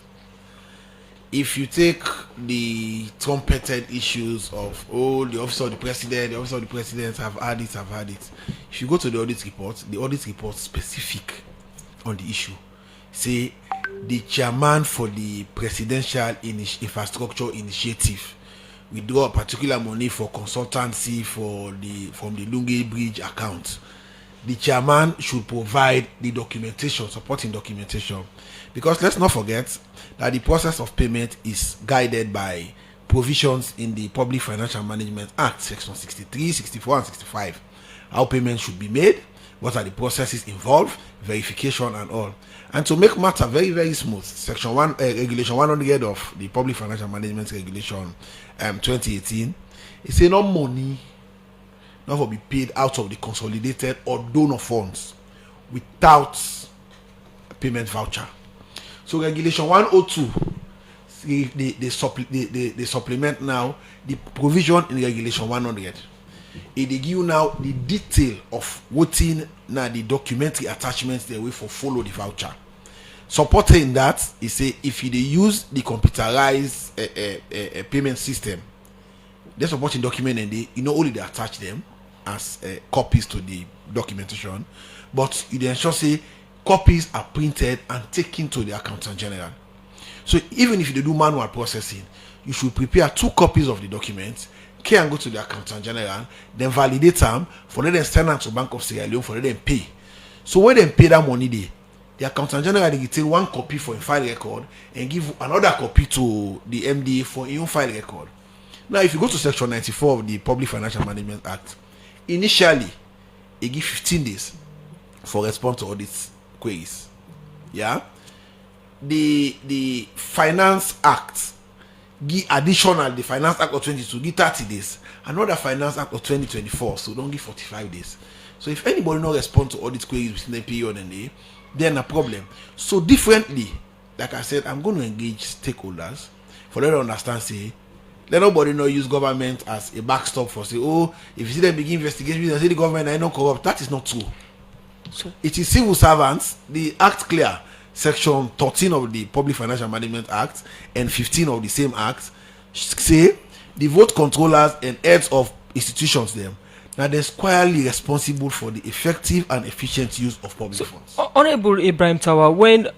If you take the trumpeted issues of the office of the president have had it. If you go to the audit report specific on the issue. Say the chairman for the presidential infrastructure initiative withdraw particular money for consultancy from the Lungi Bridge account. The chairman should provide the documentation, supporting documentation, because let's not forget that the process of payment is guided by provisions in the Public Financial Management Act, Section 63, 64, and 65. How payments should be made, what are the processes involved, verification and all. And to make matter very, very smooth, Section 1, Regulation 100 of the Public Financial Management Regulation 2018, it says no money not will be paid out of the consolidated or donor funds without a payment voucher. So Regulation 102, they supplement now the provision in Regulation 100. They give you now the detail of what in now the documentary attachments they will follow the voucher. Supporting that, is say if they use the computerized payment system, they supporting document and they only they attach them as copies to the documentation, but you ensure say copies are printed and taken to the accountant general. So even if you do manual processing, you should prepare 2 copies of the documents, can go to the accountant general, then validate them for them send them to Bank of Sierra Leone for them pay. So when they pay that money, the accountant general they take 1 copy for a file record and give another copy to the MDA for a file record. Now, if you go to Section 94 of the Public Financial Management Act, initially, it gives 15 days for response to audit queries. Yeah, the Finance Act give additional the Finance Act of 22 give 30 days. Another Finance Act of 2024, so don't give 45 days. So if anybody not respond to audit queries within the period and day, then a problem. So differently, like I said, I'm going to engage stakeholders for them to understand. Say Let nobody not use government as a backstop for say, oh, if you see them begin investigation and say the government are not corrupt. That is not true. So it is civil servants. The act clear, section 13 of the Public Financial Management Act and 15 of the same act say the vote controllers and heads of institutions them now they're squarely responsible for the effective and efficient use of public funds. Honorable Ibrahim Tawa, when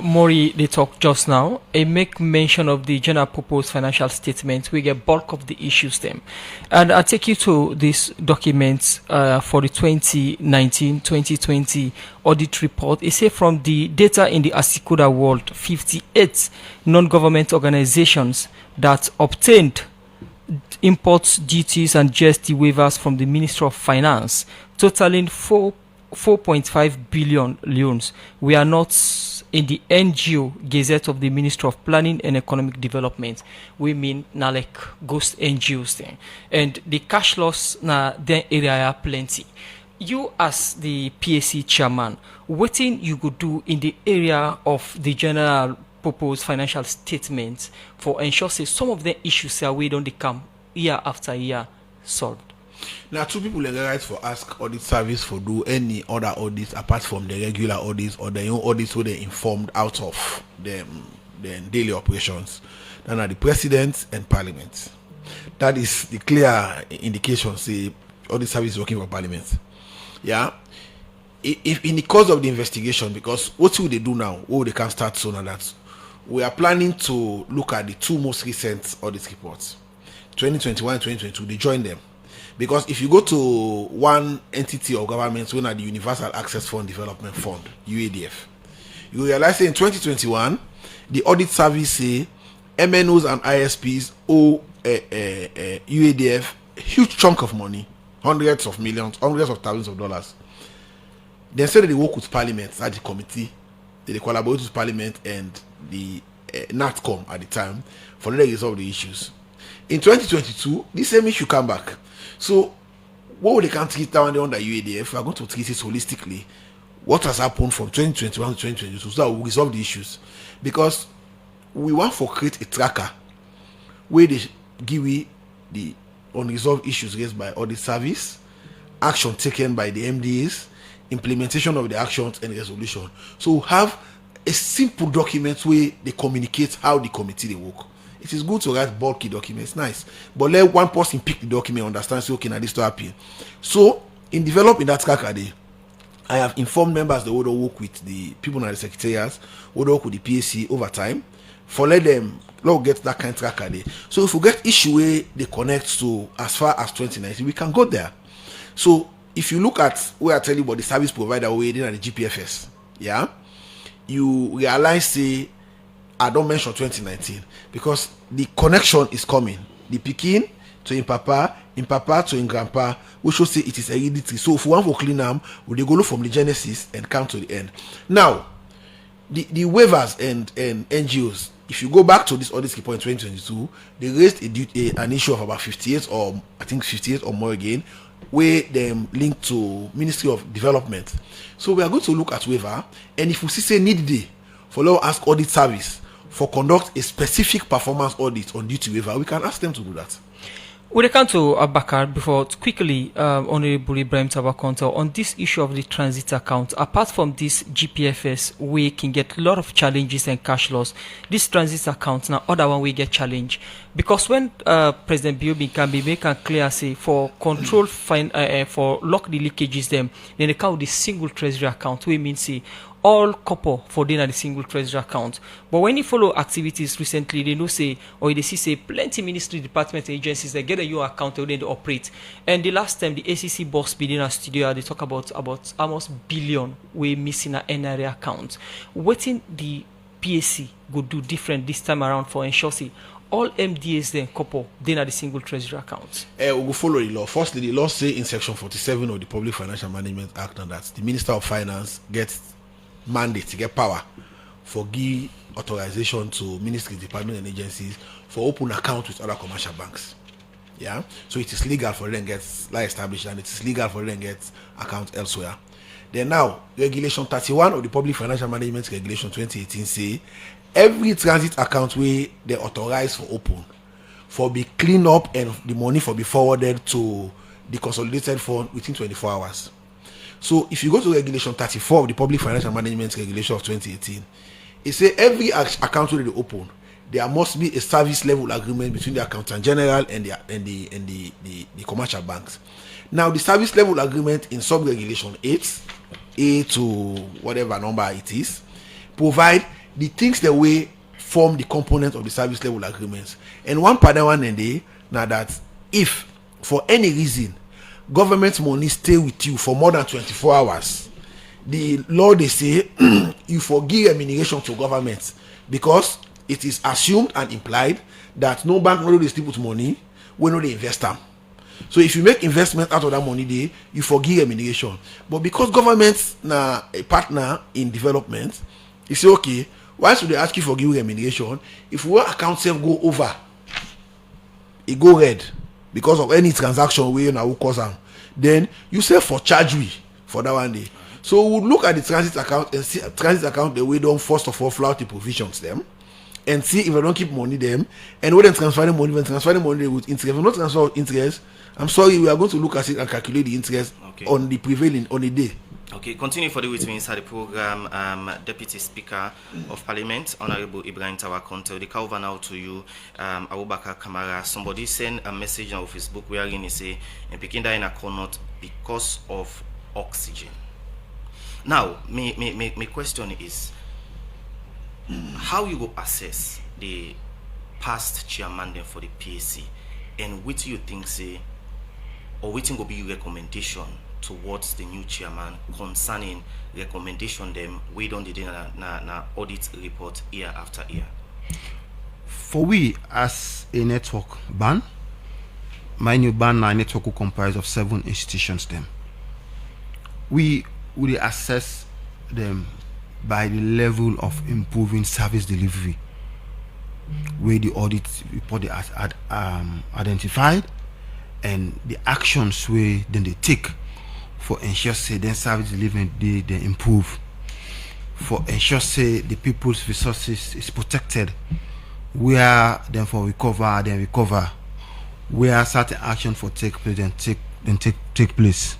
Mori they talk just now, I make mention of the general purpose financial statement. We get bulk of the issues them, and I take you to this document for the 2019-2020 audit report. It says from the data in the Asikuda world, 58 non-government organizations that obtained imports, duties, and GST waivers from the Ministry of Finance, totaling 4.5 billion loans. We are not in the NGO Gazette of the Ministry of Planning and Economic Development. We mean na like ghost NGOs thing. And the cash loss na then area are plenty. You as the PAC chairman, what thing you could do in the area of the general purpose financial statement for ensure say some of the issues are we don't come year after year solved? Now, two people have the right for ask audit service for do any other audits apart from the regular audits or their own audits where they informed out of their daily operations. Then are the president and parliament. That is the clear indication say audit service is working for parliament. Yeah. If in the course of the investigation, because what will they do now? Oh, they can start sooner. That we are planning to look at the two most recent audit reports, 2021 and 2022. They join them. Because if you go to one entity of government, one are the Universal Access Fund Development Fund, UADF, you realize that in 2021, the audit service say MNOs and ISPs owe UADF a huge chunk of money, hundreds of millions, hundreds of thousands of dollars. They said that they work with Parliament at the committee, they collaborate with Parliament and the NATCOM at the time for them to resolve the issues. In 2022, this same issue come back. So, what they can treat down under UADF, we are going to treat it holistically. What has happened from 2021 to 2022 so that we resolve the issues. Because we want to create a tracker where they give we the unresolved issues raised by audit service, action taken by the MDAs, implementation of the actions and resolution. So we have a simple document where they communicate how the committee they work. It is good to write bulky documents, nice. But let one person pick the document, understand, say, okay, now this to happen. So, in developing that tracker, I have informed members that would work with the people in the secretariats, would work with the PAC over time, for let them get that kind of tracker there. So, if we get issue where they connect to as far as 2019, we can go there. So, if you look at where I tell you about the service provider way in the GPFS, yeah, you realize, say, I don't mention 2019 because the connection is coming. The Pekin to in Papa to in Grandpa, we should say it is hereditary. So if we want to clean them, we go from the genesis and come to the end. Now, the waivers and NGOs, if you go back to this audit report in 2022, they raised an issue of about 58 or I think 58 or more again, where they linked to Ministry of Development. So we are going to look at waiver, and if we see say need day for law ask audit service for conduct a specific performance audit on duty waiver, we can ask them to do that. We'll come to Abakar before quickly, Honorable Ibrahim Tawa Conteh, on this issue of the transit account. Apart from this GPFS, we can get a lot of challenges and cash loss. This transit account, now other one we get challenge. Because when President Biobi can be make a clear say for control for lock the leakages them, then they count the single treasury account, we mean say all couple for dinner the single treasury account. But when you follow activities recently, they know say or they see say plenty ministry department agencies that get a your account and they operate. And the last time the ACC boss be in our studio, they talk about almost billion we missing a NRA account. What in the PAC go do different this time around for ensure say all MDAs then couple then are the single treasury accounts? We will follow the law. Firstly, the law say in section 47 of the Public Financial Management Act that the Minister of Finance gets mandate to get power for give authorization to ministries, departments, and agencies for open accounts with other commercial banks. Yeah, so it is legal for them to get established, and it is legal for them to get accounts elsewhere. Then now, Regulation 31 of the Public Financial Management Regulation 2018 say every transit account where they authorize for open for be clean up and the money for be forwarded to the consolidated fund within 24 hours. So if you go to regulation 34 of the Public Financial Management Regulation of 2018, it says every account that they open, there must be a service level agreement between the accountant general and the commercial banks. Now the service level agreement in sub-regulation 8, A to whatever number it is, provide the things that way form the component of the service level agreements. And one part one and day now that if for any reason government money stay with you for more than 24 hours, the law they say you forgive remuneration to government, because it is assumed and implied that no bank no dey still put money when no dey invest them. So if you make investment out of that money there, you forgive remuneration. But because government na a partner in development, you say okay, why should they ask you for giving remuneration? If one account self go over, it go red because of any transaction where you now cause them, then you say for charge we for that one day. So we'll look at the transit account and see transit account the way don't first of all flout the provisions them and see if I don't keep money them, and when transfer the money, with interest. If not transfer with interest, I'm sorry, we are going to look at it and calculate the interest on the prevailing on the day. Okay, continue for the with me inside the program. Deputy Speaker of Parliament, Honorable Ibrahim Tawa Conteh. The call over now to you, Abubakar Kamara. Somebody sent a message on Facebook wherein he say, "In picking that in a corner because of oxygen." Now, my question is, how you go assess the past chairman then for the PAC, and what you think say, or what will be your recommendation towards the new chairman concerning recommendation them we don't did na audit report year after year? For we as a network ban, my new ban na network will comprise of 7 institutions them. We will assess them by the level of improving service delivery where the audit report they identified, and the actions where then they take for ensure say then service delivery they improve, for ensure say the people's resources is protected, where then for recover, where certain action for take place take place.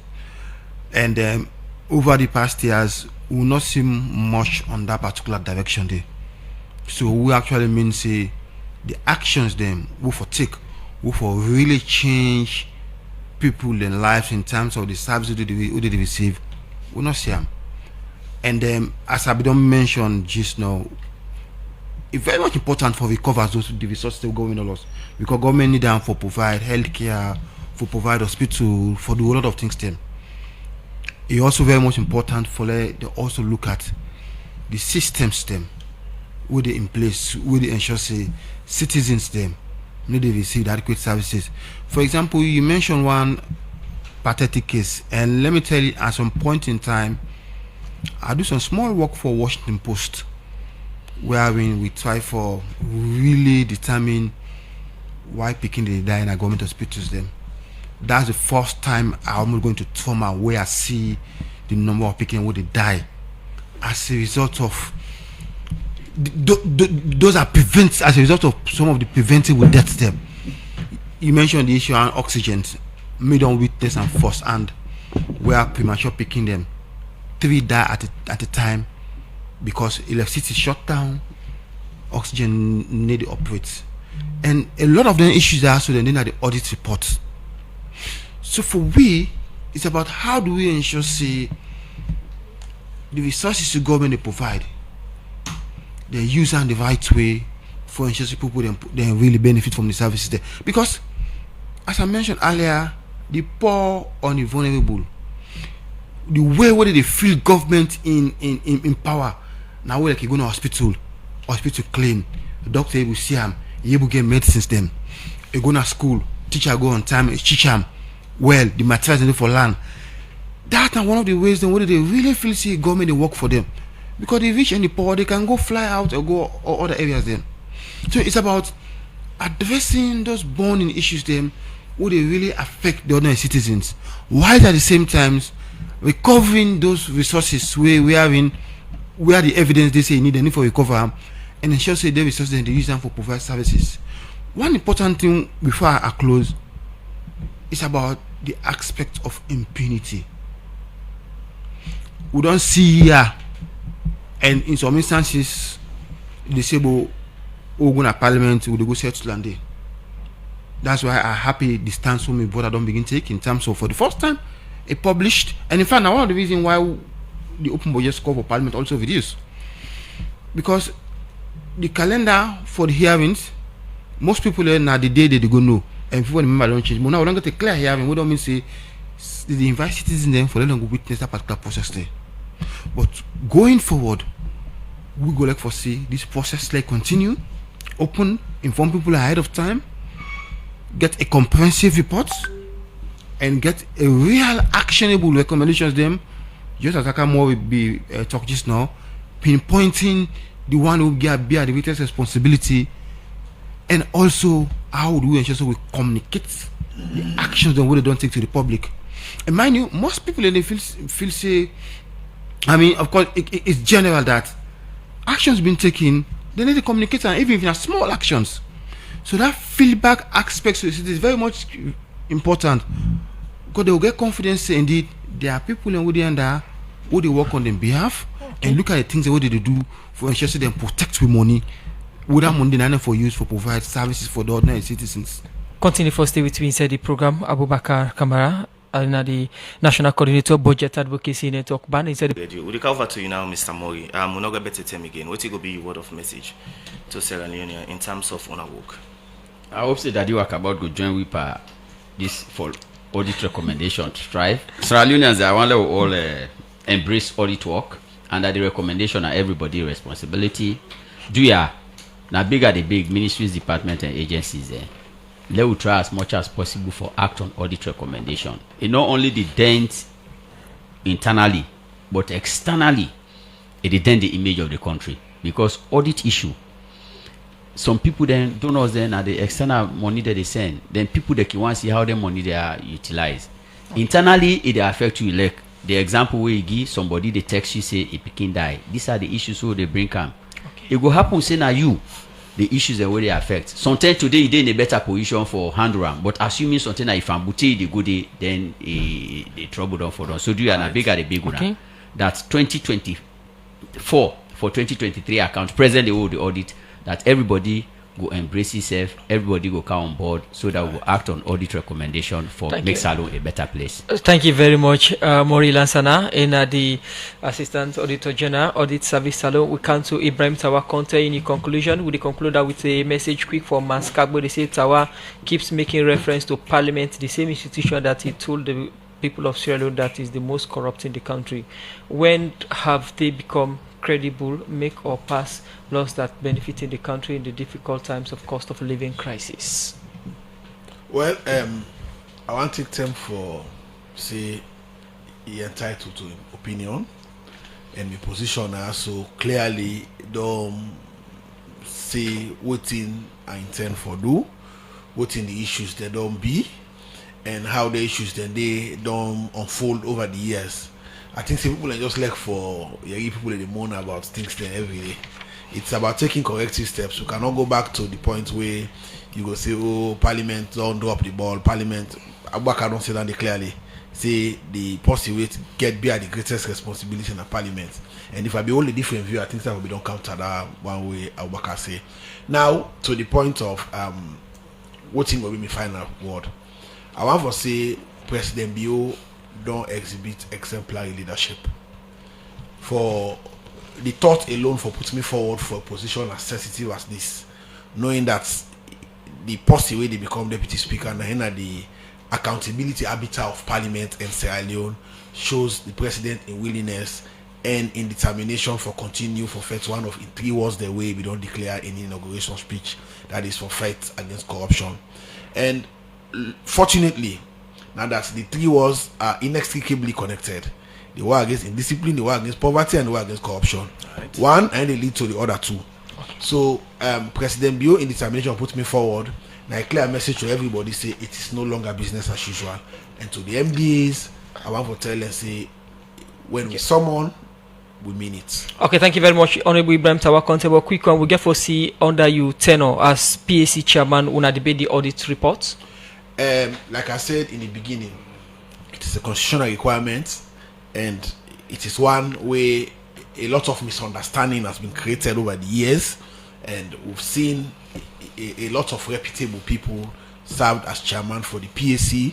And over the past years we will not see much on that particular direction there. So we actually mean say the actions them will for really change people in lives in terms of the services they receive, we not see them. And as I don't mention just now, it's very much important for recover those the resources that go in a lot, because government need them for provide healthcare, for provide hospital, for do a lot of things them. It's also very much important for they also look at the systems them where they in place, where they ensure say citizens them need to receive adequate services. For example, you mentioned one pathetic case, and let me tell you, at some point in time I do some small work for Washington Post, where we try for really determine why picking they die in our government hospitals them. That's the first time I'm going to trauma where I see the number of people where they die as a result of those are as a result of some of the preventable deaths there. You mentioned the issue on oxygen, made on witness and first hand, where premature picking them 3 die at a time because electricity shut down, oxygen need to operate, and a lot of the issues are also then at the audit reports. So for we, it's about how do we ensure say the resources the government they provide, they use them the right way for ensuring people they really benefit from the services there. Because as I mentioned earlier, the poor or the vulnerable, the way where they feel government in power, now like you go to hospital clean, the doctor will see him, you able get medicines them, you go to school, teacher go on time, teach him well, the materials they for land. That's one of the ways then where they really feel see government they work for them. Because the rich and the poor, they can go fly out or go or other areas then. So it's about addressing those burning issues then where they really affect the ordinary citizens, while at the same time recovering those resources where the evidence they say you need for recover them, and ensure say the resources then they use them for provide services one important thing before I close is about the aspect of impunity. We don't see here, and in some instances, they say, "Well, we're going to Parliament, we'll go settle and day." That's why I'm happy the stance from me, but I don't begin to take in terms of for the first time it published, and in fact, now one of the reasons why the open budget score for Parliament also reduced, because the calendar for the hearings, most people now the day they go know, and people remember don't change. But now we don't get a clear hearing. We don't mean say they invite citizens then for them to witness that particular process there. But going forward, we go like for see this process like continue, open, inform people ahead of time, get a comprehensive report, and get a real actionable recommendations them. Just as Akamwa will be talk just now, pinpointing the one who will bear the greatest responsibility, and also how do we ensure so we communicate the actions that we don't take to the public. And mind you, most people they feel say, I mean, of course, it's general that actions being taken, they need to communicate, and even if they are small actions. So that feedback aspect is very much important, because they will get confidence. Say, indeed, there are people in Woody who they work on their behalf, and look at the things that what they do for ensure them protect with money, without money not for use for provide services for the ordinary citizens. Continue for stay with me inside the program. Abubakar Kamara, the National Coordinator Budget Advocacy Network Ban inside the we'll cover to you now, Mr. Mori. We're not going to tell me again. What will be your word of message to Sierra Leone in terms of on our work? I hope say that you work about go join with this for audit recommendation to strive. Sierra Leoneans, I want to all embrace audit work, and that the recommendation are everybody responsibility. Do ya now bigger the big ministries, department, and agencies there. They will try as much as possible for act on audit recommendation. It not only the dent internally, but externally, it dent the image of the country, because audit issue. Some people then don't know then at the external money that they send. Then people that can want to see how their money they are utilized. Internally, it affect you. Like the example where you give somebody they text you say a pikin die. These are the issues so they bring come. Okay. It will happen say now you the issues that way they affect. Sometimes today you in a better position for handram, but assuming something like if I'm booty the good day, then the trouble don't fall. So do you a bigger the big one? That's 2024 for 2023 account. Present the audit that everybody go embrace itself, everybody go come on board, so that we'll act on audit recommendation for make Salon a better place. Thank you very much, Mori Lansana, and the Assistant Auditor General, Audit Service Salon. We come to Ibrahim Tawa Conteh in conclusion. We conclude that with a message quick for Maskagbo. They say Tawa keeps making reference to Parliament, the same institution that he told the people of Sierra Leone that is the most corrupt in the country. When have they become credible, make or pass laws that benefiting the country in the difficult times of cost of living crisis? Well, I want to take time for say he entitled to opinion and the position also clearly don't say what in I intend for do, what in the issues they don't be, and how the issues then they don't unfold over the years. I think some people are just like for people they moan about things then every day. It's about taking corrective steps. We cannot go back to the point where you go say, oh, Parliament don't drop the ball. Parliament, Abubakar don't say that clearly. Say the possibility to get bear the greatest responsibility in the Parliament. And if I be only different view, I think that will be don't counter that one way Abubakar say. Now to the point of what thing will be my final word. I want to say President Bio don't exhibit exemplary leadership. For the thought alone for putting me forward for a position as sensitive as this, knowing that the possible way they become deputy speaker and the accountability arbiter of Parliament and Sierra Leone shows the president in willingness and in determination for continue for fight one of in 3 words the way we don't declare in inauguration speech, that is for fight against corruption. And fortunately, now that the 3 words are inextricably connected, the war against indiscipline, the war against poverty, and the war against corruption. Right. One and they lead to the other 2. Okay. So President Bio in determination put me forward. Now a clear message to everybody say it is no longer business as usual. And to the MDAs, I want to tell them say when we summon we mean it. Okay, thank you very much, Honorable Ibrahim Tawa Conteh. Well, quick one, we get foresee under you tenor as PAC chairman when I debate the audit report. Like I said in the beginning, it is a constitutional requirement, and it is one where a lot of misunderstanding has been created over the years, and we've seen a lot of reputable people served as chairman for the PAC,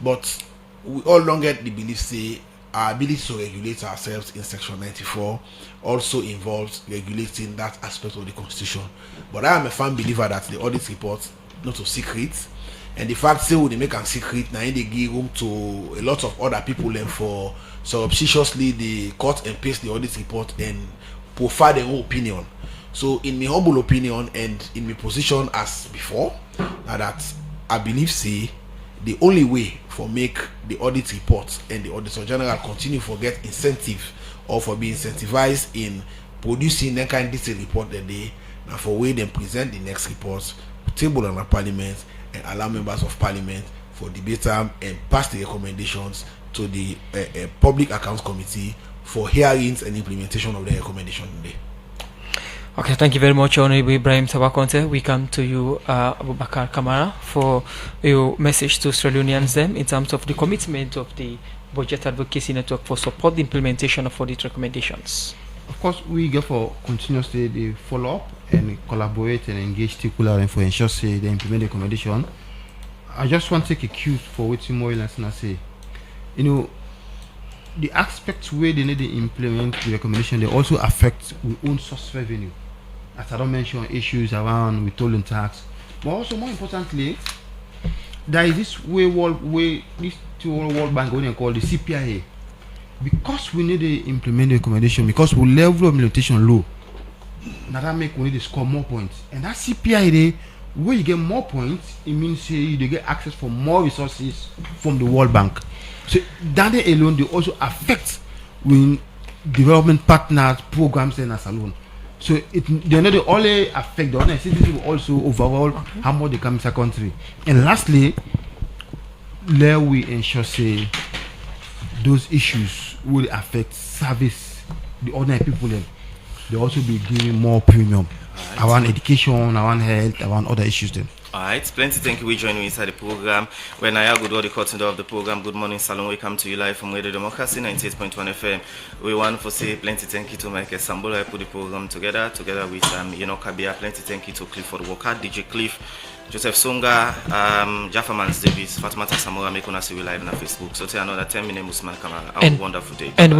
but we all long get the belief say our ability to regulate ourselves in section 94 also involves regulating that aspect of the constitution. But I am a firm believer that the audit report not a secret, and the fact say we make a secret now they give room to a lot of other people, and for surreptitiously they cut and paste the audit report and provide their own opinion. So in my humble opinion and in my position as before, that I believe say the only way for make the audit report and the Auditor General continue for get incentive or for be incentivized in producing that kind of detailed report that they now for way them present the next report, table on the Parliament, and allow members of Parliament for debate them and pass the recommendations to the Public Accounts Committee for hearings and implementation of the recommendation today. Okay, thank you very much, Honorable Ibrahim Tawa Conteh. We come to you, Abubakar Kamara, for your message to Australians them in terms of the commitment of the Budget Advocacy Network for support the implementation of audit recommendations. Of course, we go for continuously the follow up and collaborate and engage stakeholders for ensure say they implement the recommendation. I just want to take a cue for what more and say. You know, the aspects where they need to implement the recommendation, they also affect our own source revenue. As I don't mention issues around withholding tax, but also more importantly, there is this World Bank going to call the CPIA. Because we need to implement the recommendation, because we level of implementation low, that make we need to score more points. And that CPIA, where you get more points, it means you get access for more resources from the World Bank. So that alone, they also affect when development partners, programs, and as alone. So they not only affect the other citizens, but also overall how much they come to the country. And lastly, there we ensure say those issues will affect service the ordinary people. Then they also be giving more premium around education, around health, around other issues. Then. Alright, plenty thank you. We join you inside the program. When I good all the content of the program, Good Morning Salon, we come to you live from Radio Democracy 98.1 FM. We want to say plenty thank you to Michael Sambola. I put the program together with Kabia. Plenty thank you to Clifford Walker, DJ Cliff, Joseph Songa, Jaffa Mans Davis, Fatimata Samora, make us see you live on Facebook. So, till another 10 minutes, Musman Kamara. Have a wonderful day.